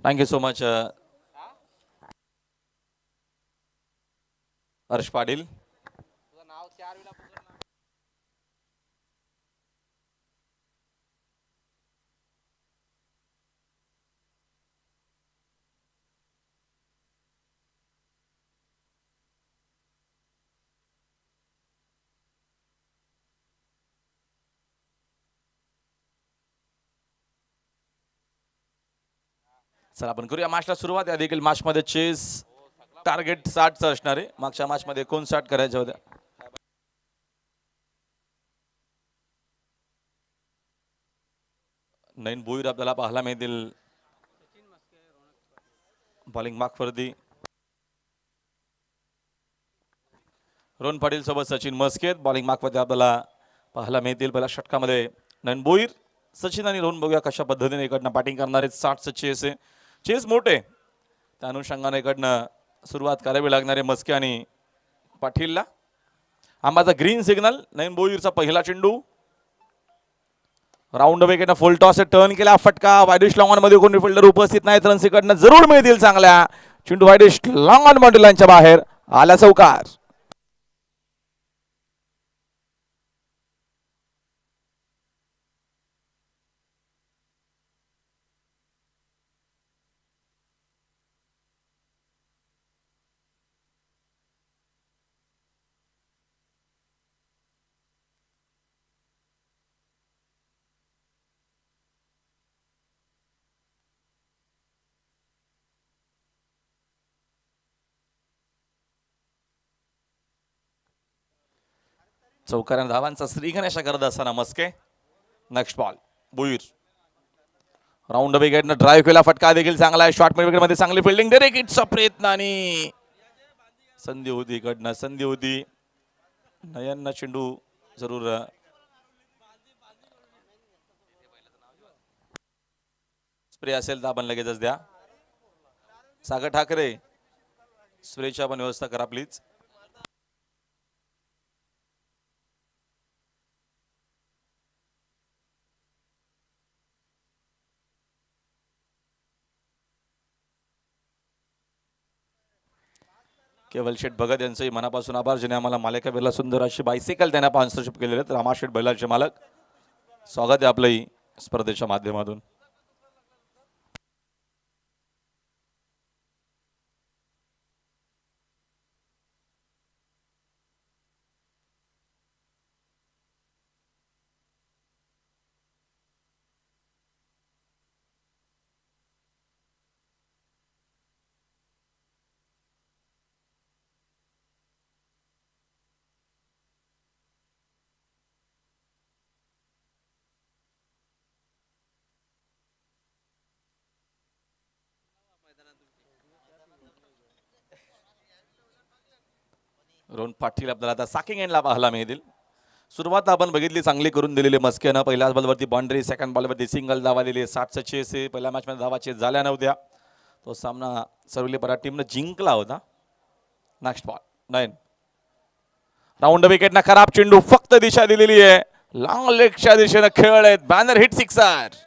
Thank you so much, Harsh Patil. चला आपण करूया मॅचला सुरुवात. या देखील मॅचमध्ये चेस टार्गेट 60चं असणार आहे. मागच्या मॅचमध्ये 59 करायच्या होत्या. नईन भोईर आपल्याला पाहायला मिळतील. बॉलिंग मागवरती रोहन पाटील सोबत सचिन मस्केत. बॉलिंग मागवरती आपल्याला पाहायला मिळतील. पहिल्या षटकामध्ये नईन भोईर, सचिन आणि रोहन बघूया कशा पद्धतीने इकडनं बॅटिंग करणार आहेत. 60चं चेस आहे, चेस मोठे, त्या अनुषंगाने इकडनं सुरुवात करावी लागणारे मस्के आणि पाटीलला. आंबाचा ग्रीन सिग्नल. नवीन बोईरचा पहिला चेंडू राऊंड विकेटनं फुल टॉस टर्न केला, फटका वायडिश लॉंग ऑन मध्ये कोणी फिल्डर उपस्थित नाहीत, रन्स इकडनं जरूर मिळतील चांगल्या. चेंडू वायडिश लॉंग ऑन बाउंड्रीलाईनच्या बाहेर आला, चौकार. चौकाराने धावांचा श्रीगणेशा करत असताना मस्के. नेक्स्ट बॉल बुईर. राऊंड विकेटनं ड्राईव्ह केला, फटका देखील चांगला आहे. शॉर्ट मिड विकेट मध्ये चांगली फिल्डिंग, डायरेक्ट हिटचा प्रयत्न आणि संधी होती इकडनं, संधी होती. नयन चेंडू जरूर स्प्रे असेल तर आपण लगेचच द्या. सागर ठाकरे स्प्रेची आपण व्यवस्था करा प्लीज. केवल शेठ भगत यांचंही मनापासून आभार, ज्याने आम्हाला मालिकावीरला सुंदर अशी बायसिकल त्यांना स्पॉन्सरशिप केलेले आहेत. रामा शेठ बैलाचे मालक, स्वागत आहे आपलंही स्पर्धेच्या माध्यमातून. रोहन पाटील आपल्याला आता साकिंग एंडला पाहायला मिळतील. सुरुवात आपण बघितली चांगली करून दिलेली मस्केनं. पहिल्याच बॉलवरती बाउंड्री, सेकंड बॉलवरती सिंगल धावा दिली. 60चं चेस आहे. पहिल्या मॅचमध्ये धावा चेस झाल्या नव्हत्या. तो सामना सर्वली पराग टीमनं जिंकला होता. Next ball 9. राऊंड विकेटनं खराब चेंडू, फक्त दिशा दिलेली आहे. लॉंग लेगच्या दिशेनं खेळ आहेत. Banner hit, sixer.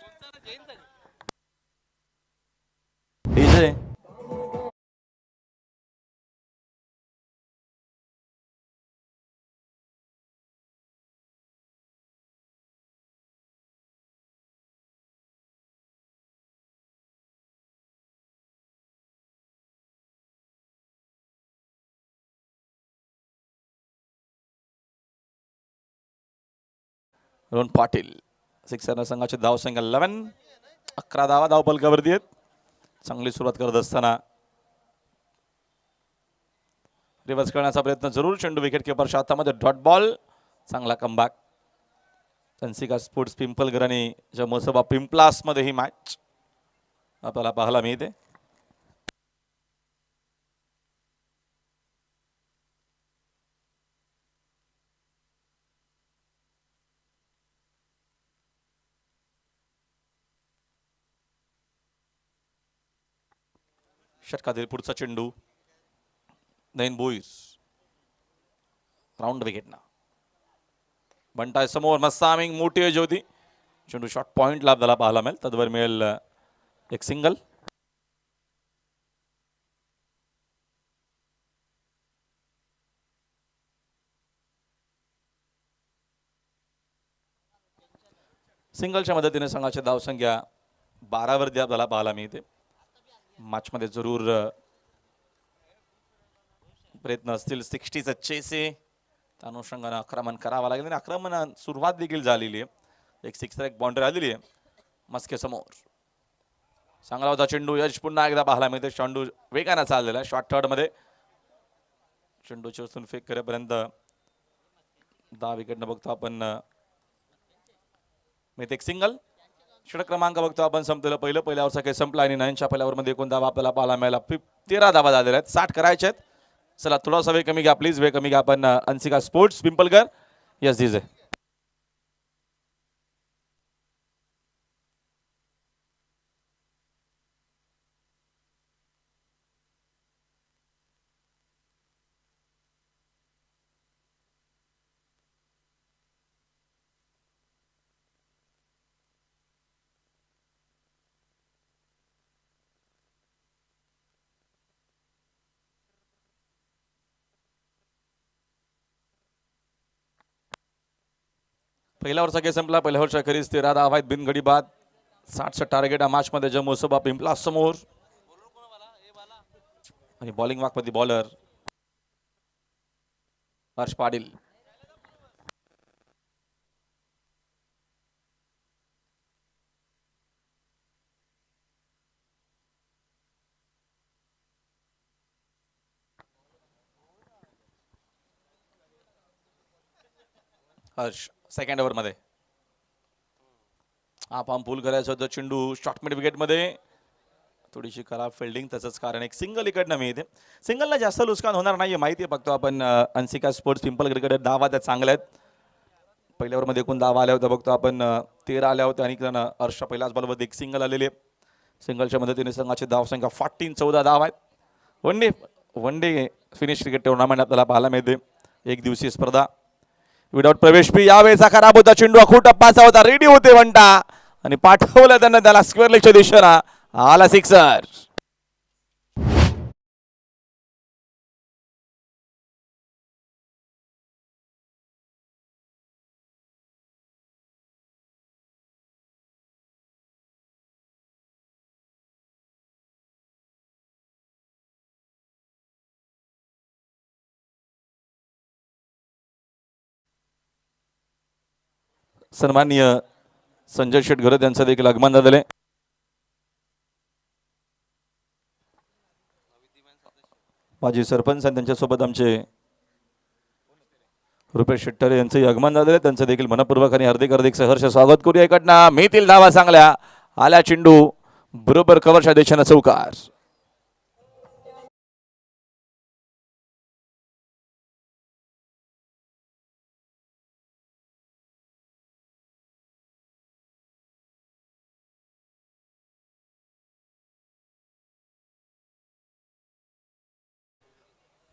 Rohan Patil सिक्सरनं संघाचे धाव संख्या 11. 11 धावा धाव पलकावरती आहेत. चांगली सुरुवात करत असताना रिव्हर्स करण्याचा प्रयत्न जरूर. चेंडू विकेट किपरच्या हातामध्ये, डॉट बॉल. चांगला कमबॅक. तन्सिका स्पोर्ट्स पिंपलगर आणि मसोबा पिंपलास मध्ये ही मॅच आपल्याला पाहायला मिळते. षटकातील पुढचा चेंडू नयन बोईस. राऊंड विकेटना बंटाय समोर, मस्सामिंग मोठी आहे ज्योती. चेंडू शॉर्ट पॉइंटला आपल्याला पाहायला मिळेल. तद्वर मिळेल एक सिंगल. सिंगलच्या मदतीने संघाची धावसंख्या 12 वरती आपल्याला पाहायला मिळते. मॅच मध्ये जरूर प्रयत्न असतील. 60चं चेस आहे, त्या अनुषंगाने आक्रमण करावं लागेल. आक्रमण सुरुवात देखील झालेली आहे. एक सिक्सर, एक बाउंड्री आलेली आहे मस्के समोर. चांगला होता चेंडू. यश पुन्हा एकदा पाहायला मिळते. चेंडू वेगाने चाललेला शॉर्ट थर्ड मध्ये. चेंडू चेसून फेक करेपर्यंत 10 विकेट न बघतो आपण. मिळते एक सिंगल. षटक क्रमांक बघतो आपण संपलेलं पहिलं. पहिल्या ओव्हरचा काही संपला आणि 9च्या पहिल्या ओव्हरमध्ये एकूण धावा आपल्याला पाहायला मिळाला. 13 धावा झालेल्या आहेत. 60 करायचे आहेत. चला थोडासा वेळ कमी घ्या प्लीज, वेळ कमी घ्या. आपण अन्सिका स्पोर्ट्स पिंपलगर, यस दिस आहे. पहिला ओव्हरचा खेळ संपला. पहिल्या ओव्हरच्या अखेरीस 13 धावा आहेत बिनगडी बाद. 60चं टार्गेट या मॅच मध्ये जम्मू सोबा पिंपला समोर. आणि बॉलिंग वाकमध्ये bowler Harsh Patil. Harsh second over मध्ये हा पाम पूल करायचं होतं. चेंडू शॉर्ट मिड विकेट मध्ये थोडीशी खराब फिल्डिंग, तसंच कारण एक सिंगल इकडनं मिळते. सिंगलला जास्त नुकसान होणार नाहीये माहिती आहे. बघतो आपण अन्सिका स्पोर्ट्स पिंपल क्रिकेट धावा त्या चांगल्या आहेत. पहिल्या ओव्हरमध्ये एकूण धावा आल्या होत्या बघतो आपण 13 आल्या होत्या आणि हर्षच्या पहिल्याच बॉलवर एक सिंगल आलेली आहे. सिंगलच्या मदतीने संघाची धावसंख्या 14 धावा आहेत. One day finish cricket tournament आपल्याला पाहायला मिळते. एक दिवसीय स्पर्धा विदाउट प्रवेश फी. यावेळेचा खराब होता चेंडू, अखूट टप्पाचा होता, रेडी होते वंटा आणि पाठवलं त्यांना त्याला स्क्वेअर लेगच्या दिशेला. आला सिक्सर. सन्माननीय संजय शेठ घरत यांचं देखील आगमन झालेले. माजी सरपंच आणि त्यांच्यासोबत आमचे रुपेश शेट्टर यांचंही आगमन झालेलं आहे. त्यांचं देखील मनपूर्वक आणि हार्दिक सहर्ष स्वागत करूया. इकडनं मिळतील धावा चांगल्या आल्या. चेंडू बरोबर कव्हरच्या दिशेनं चौकार.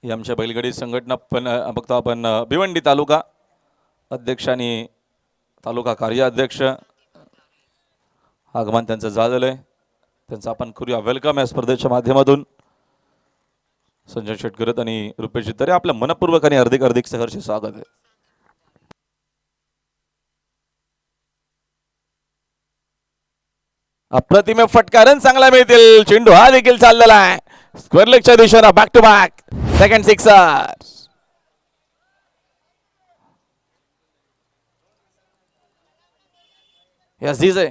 ही आमच्या बैलगाडी संघटना पण बघतो आपण भिवंडी तालुका अध्यक्ष आणि तालुका कार्याध्यक्ष आगमन त्यांचं झालेलं आहे. त्यांचं आपण करूया वेलकम या स्पर्धेच्या माध्यमातून. संजय शेटकरत आणि रुपेश तरी आपलं मनपूर्वक आणि हार्दिक सहर्ष स्वागत आहे. अप्रतिम फटका, रन चांगला मिळतील. चेंडू हा देखील चाललेला आहे स्क्वेअर लेगच्या दिशेला. Back to back second sixer. Yes DJ.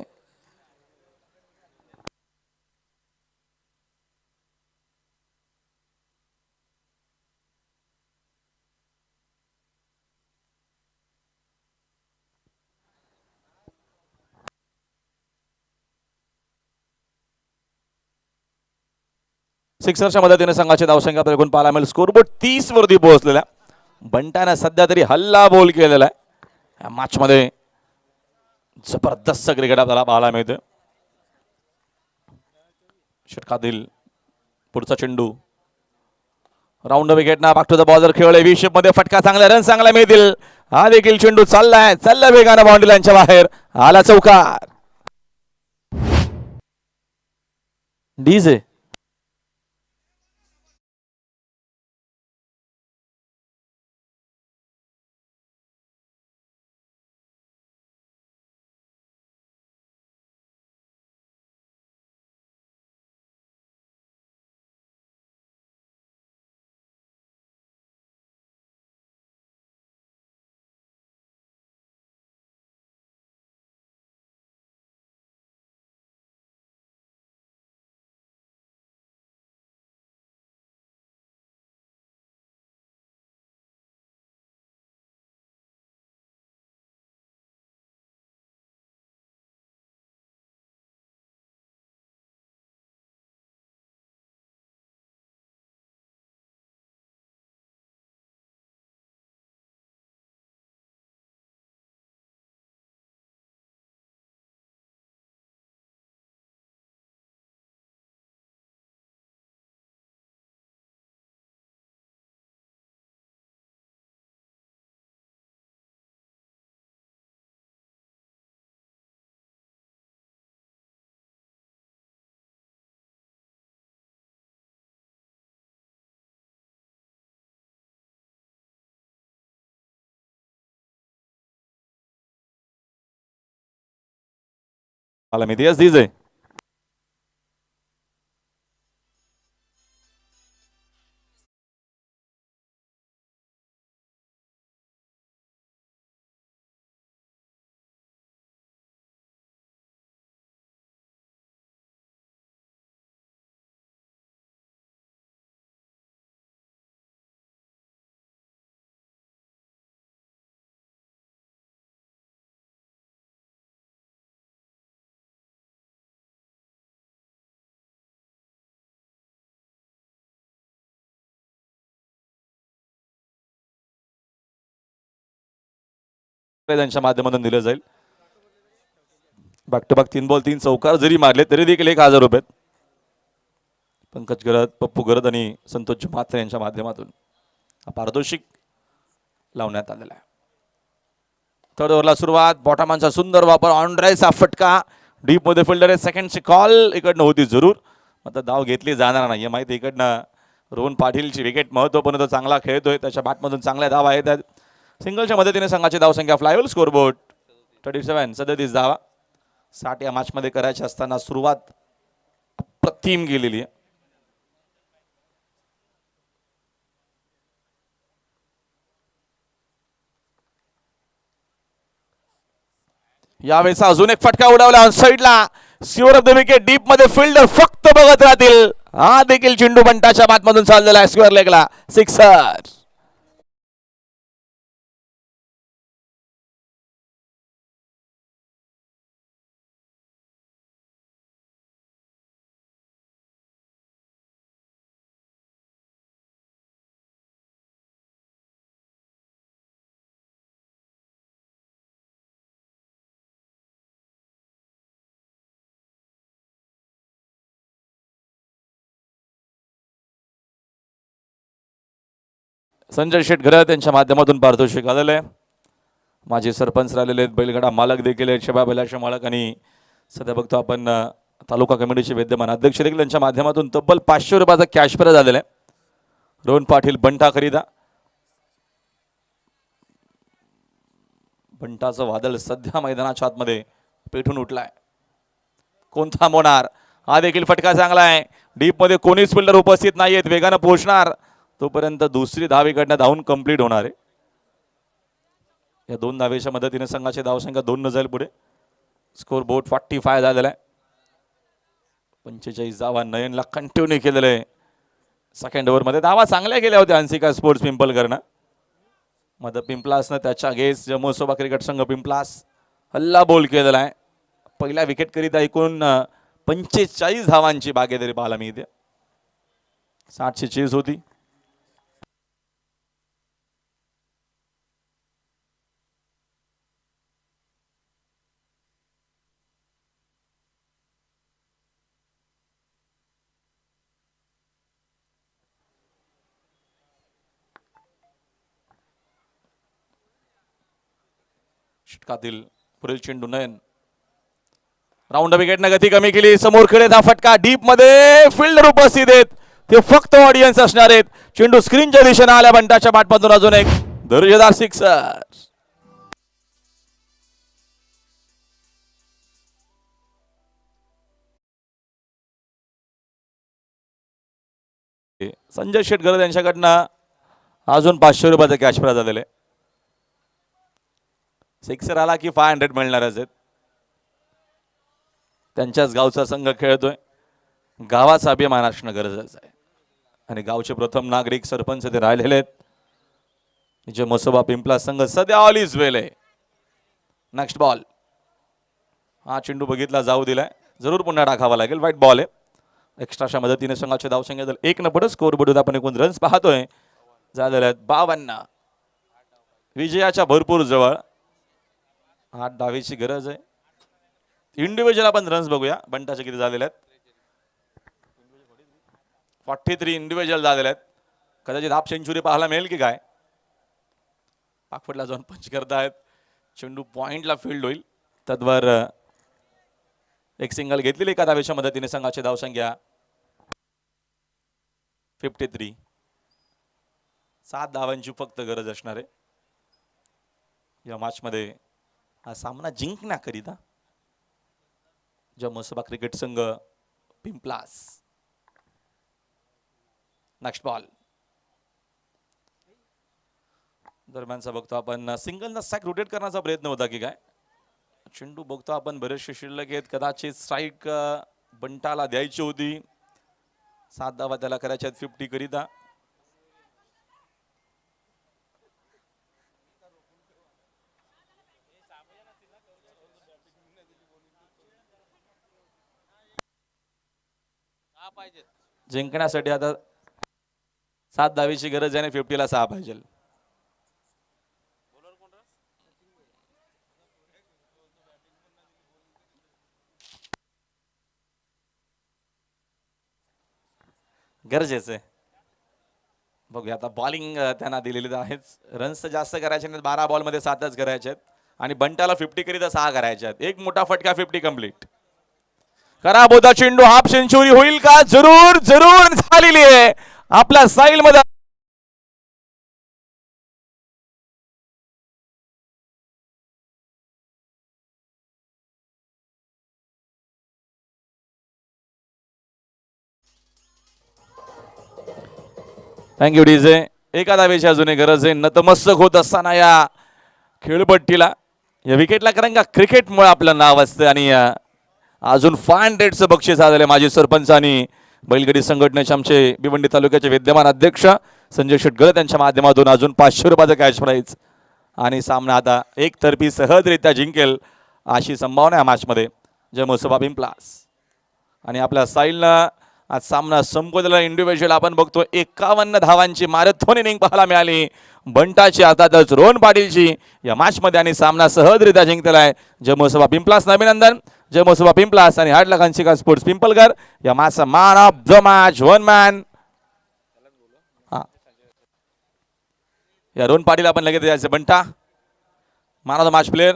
सिक्सरच्या मदतीने संघाची धावसंख्या एकूण पाहायला मिळेल. स्कोरबोर्ड 30 वरती पोहोचलेला. बंटाने सध्या तरी हल्ला बोल केलेला आहे या मॅच मध्ये. जबरदस्त क्रिकेट आपल्याला पाहायला मिळते. षटकातील पुढचा चेंडू राऊंड विकेट ना बॅक टू द बॉलर खेळले. विशेप मध्ये फटका चांगला, रन चांगला मिळतील. हा देखील चेंडू चाललाय वेगाने बाउंड्री लाईनच्या बाहेर. आला चौकार. डीजे मला मी यस डीजे त्यांच्या माध्यमातून दिलं जाईल. बॅक टू बॅक 3 बॉल 3 चौकार जरी मारले तरी देखील 1,000 रुपये पंकज गरत, पप्पू गरत आणि संतोष म्हात्रे यांच्या माध्यमातून पारितोषिक लावण्यात आलेला आहे. थर्ड ओव्हरला सुरुवात, बॉटमांचा सुंदर वापर, ऑनड्रायचा फटका, डीप मध्ये फिल्डर आहे, सेकंडची कॉल इकडनं होती जरूर, आता धाव घेतली जाणार नाही माहिती. इकडनं रोहन पाटीलची विकेट महत्वपूर्ण, तो चांगला खेळतोय, त्याच्या बॅटमधून चांगल्या धावा आहेत. सिंगलच्या मदतीने संघाची धावसंख्या फ्लायओव्हर स्कोरबोर्ड 37 37 धावा. 60 या मॅच मध्ये करायची असताना सुरुवात अप्रतिम गेलेली आहे. यावेळेस अजून एक फटका उडवला ऑन साइडला, square of the wicket, deep मध्ये फिल्डर फक्त बघत राहतील. हा देखील चेंडू बंटाच्या बाटमधून चाललेला आहे स्क्वेअर लेगला, सिक्सर. संजय शेठ घरत यांच्या माध्यमातून पारितोषिक आलेलं आहे. माजी सरपंच राहिलेले आहेत, बैलगाडा मालक देखील आहेत, शबा बैलाचे मालक, आणि सध्या बघतो आपण तालुका कमिटीचे विद्यमान अध्यक्ष देखील यांच्या माध्यमातून तब्बल 500 रुपयाचा कॅश प्राइज आलेला आहे. रोहन पाटील बंटा खरीदा. बंटाचं वादळ सध्या मैदानाच्या आतमध्ये पेटून उठलाय. कोण थांबवणार? हा देखील फटका चांगला आहे. डीप मध्ये कोणीच फिल्डर उपस्थित नाहीयेत, वेगानं पोहोचणार तोपर्यंत दुसरी धाव इकडनं धावून कंप्लीट होणार आहे. या 2 धावेच्या मदतीने संघाची धावसंख्या 2 न जाईल पुढे. स्कोर बोर्ड 45 झालेला आहे. 45 धावा नयनला कंटिन्यू केलेलं आहे. सेकंड ओव्हर मध्ये धावा चांगल्या गेल्या होत्या हंसिका स्पोर्ट्स पिंपलकरनं. मध पिंपलासनं त्याच्या गेस जमोसोबा क्रिकेट संघ पिंपलास हल्ला बोल केलेला आहे. पहिल्या विकेट करिता एकूण 45 धावांची भागीदारी पाहायला मिळते. 60ची चेज होती. षटकातील पुढील चेंडू नयन, राऊंड विकेटनं गती कमी केली, समोर खेळत हा फटका, डीप मध्ये फिल्डर उपस्थित आहेत, ते फक्त ऑडियन्स असणार आहेत. चेंडू स्क्रीनच्या दिशेने आल्या, बंटाच्या बॅटमधून अजून एक दर्जेदार सिक्सर. संजय शेटकर यांच्याकडनं अजून 500 रुपयाचा कॅश प्राइज आलेले. सिक्सर आला की 500 मिळणारच आहेत. त्यांच्याच गावचा संघ खेळतोय, गावाचा अभिमान असणं गरजेचं आहे, आणि गावचे प्रथम नागरिक सरपंच ते राहिलेले आहेत. जे मसोबा पिंपला संघ सध्या ऑल इज वेल आहे. नेक्स्ट बॉल, हा चेंडू बघितला जाऊ दिलाय, जरूर पुन्हा टाकावा लागेल. वाईट बॉल आहे. एक्स्ट्राच्या मदतीने संघाचे धावसंख्या 1 न पुढे स्कोर बोर्ड आपण एकूण रन्स पाहतोय झालेले आहेत 52. विजयाच्या भरपूर जवळ. 8 धावेची गरज आहे. इंडिव्हिज्युअल आपण रन्स बघूया, बंटाचे किती झालेले आहेत. 43 इंडिव्हिज्युअल झालेले आहेत. कदाचित हाफ सेंचुरी पाहायला मिळेल की काय. पाकफटला जाऊन पंच करतायत. चेंडू पॉइंटला फील्ड होईल, तद्वर एक सिंगल घेतलेली एका धावेच्या मदतीने संघाची धावसंख्या 53. 7 धावांची फक्त गरज असणार आहे या मॅच मध्ये हा सामना जिंकण्याकरिता. जमसभा क्रिकेट संघ पिंपलास. नेक्स्ट बॉल दरम्यानचा बघतो आपण सिंगल स्ट्राईक रोटेट करण्याचा प्रयत्न होता की काय. चेंडू बघतो आपण बरेचसे शिल्लक आहेत, कदाचित स्ट्राईक बंटाला द्यायची होती. 7 धावा त्याला करायच्या 50 करिता. जिंकण्यासाठी आता 7 धावेची गरज आहे आणि 50 ला 6 पाहिजे. गरजेचं आहे. बघूया आता बॉलिंग त्यांना दिलेली आहेच. रन्स जास्त करायचे नाहीत, 12 बॉल मध्ये 7च करायचे आहेत आणि बंटाला 50 करिता 6 करायचे आहेत. एक मोठा फटका 50 कंप्लीट. खराब होता चेंडू, हाफ सेंचुरी होईल का? जरूर जरूर झालेली आहे आपल्या साईल मध्ये. Thank you DJ. एका धावेची अजून गरज आहे. नतमस्तक होत असताना या खेळपट्टीला या विकेटला, कारण का क्रिकेटमुळे आपलं नाव असतं आणि अजून 500चं बक्षीस आलेलं. माजी सरपंच आणि बैलगाडी संघटनेचे आमचे भिवंडी तालुक्याचे विद्यमान अध्यक्ष संजय शेटगळ यांच्या माध्यमातून अजून 500 रुपयाचं कॅश प्राईज आणि सामना आता एकतर्फी सहजरित्या जिंकेल अशी संभावना आहे मॅचमध्ये. जय मोसबा पिंपलास. आणि आपल्या साईलनं आज सामना संपवलेला. इंडिव्हिज्युअल आपण बघतो 51 धावांची मॅरेथॉन इनिंग पाहायला मिळाली बंटाची, अर्थातच रोहन पाटीलची या मॅचमध्ये आणि सामना सहजरित्या जिंकलेला आहे. जय मोसबा पिंपलास अभिनंदन. जय मोसबा पिंपलास आणि 8 लाखांची का स्पोर्ट्स पिंपलगर या मॅचचा man of the match, one man. या रोहन पाटील आपण लगेच द्यायचे. बंटा man of the match player.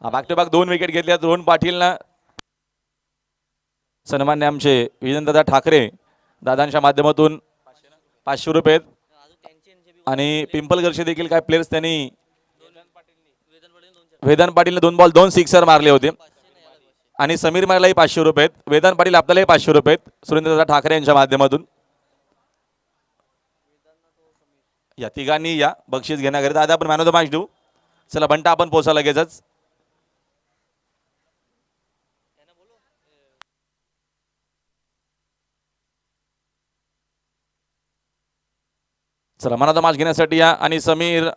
Back to back 2 wicket घेतल्यात रोहन पाटीलनं. सन्मान्य आमचे विजेंद्रदा ठाकरे दादांच्या माध्यमातून 500 रुपये आणि पिंपलगरचे देखील काय प्लेयर्स त्यांनी वेदांत पाटीलने 2 बॉल 2 सिक्सर मारले होते आणि समीर मारलाही 500 रुपये. वेदांत पाटील आपल्यालाही 500 रुपये सुरेंद्रदा ठाकरे यांच्या माध्यमातून. या तिघांनी या बक्षीस घेण्याकरिता आता आपण मॅन ऑफ द मॅच देऊ. चला बंटा आपण पोहोचा लगेचच. चला मनाचा मॅच घेण्यासाठी या आणि समीर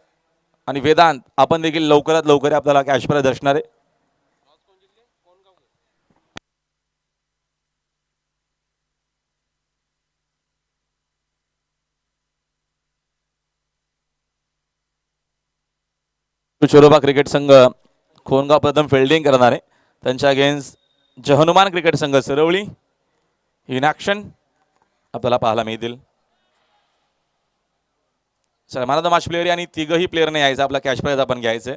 आणि वेदांत आपण देखील लवकरात लवकर आपल्याला कॅश प्राइज असणार आहे. चोरोबा क्रिकेट संघ खोनगाव प्रथम फिल्डिंग करणार आहे. त्यांच्या अगेन्स्ट जहनुमान क्रिकेट संघ सरवळी इन ॲक्शन आपल्याला पाहायला मिळतील. चला मला तर मॅच प्लेअर आणि तिघही प्लेअरने यायचं, आपला कॅश प्राइज आपण घ्यायचं.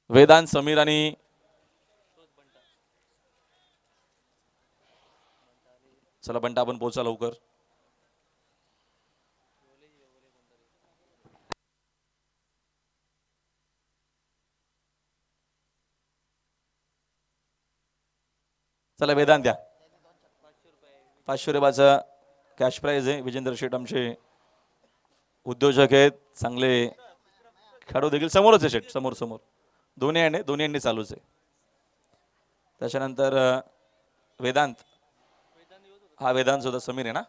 वेदांत, समीर आणि चला बंटा आपण पोहोचा लवकर. चला वेदांत द्या. 500 रुपयाचा कॅश प्राइज आहे. विजेंद्र शेठ आमचे उद्योजक आहेत, चांगले खेळाडू देखील समोरच आहे. शेठ समोर समोर दोन्ही हँडी चालूच आहे. त्याच्यानंतर वेदांत, हा वेदांत सुद्धा. समीर आहे ना,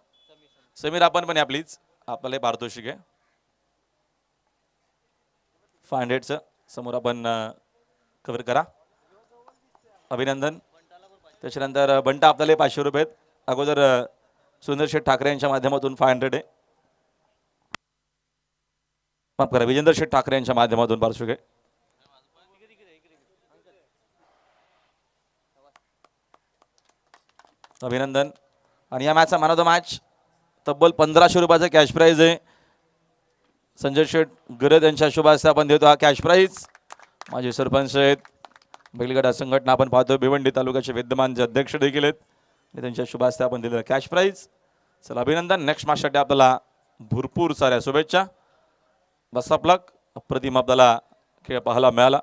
समीर आपण पण या प्लीज, आपल्याला पारितोषिक आहे 500चं. समोर आपण कव्हर करा. अभिनंदन. त्याच्यानंतर बंटा आपल्याला 500 रुपये. अगोदर सुंदर शेठ ठाकरे यांच्या माध्यमातून 500 आहे. माफ करा, विजेंद्र शेठ ठाकरे यांच्या माध्यमातून पार्श्वके. अभिनंदन. आणि या मॅचचा मॅन ऑफ द मॅच तब्बल 1500 रुपयाचा कॅश प्राइज आहे. संजय शेठ गरज यांच्या शुभ हस्ते आपण देतो हा कॅश प्राइज. माझे सरपंच आहेत, बैलगाडा संघटना आपण पाहतो, भिवंडी तालुक्याचे विद्यमान जे अध्यक्ष देखील आहेत, त्यांच्या शुभ हस्ते आपण दिलेला कॅश प्राइज. चला अभिनंदन. नेक्स्ट मॅचसाठी आपल्याला भरपूर साऱ्या शुभेच्छा. बस आपला अप्रतिम आपल्याला खेळ पाहायला मिळाला.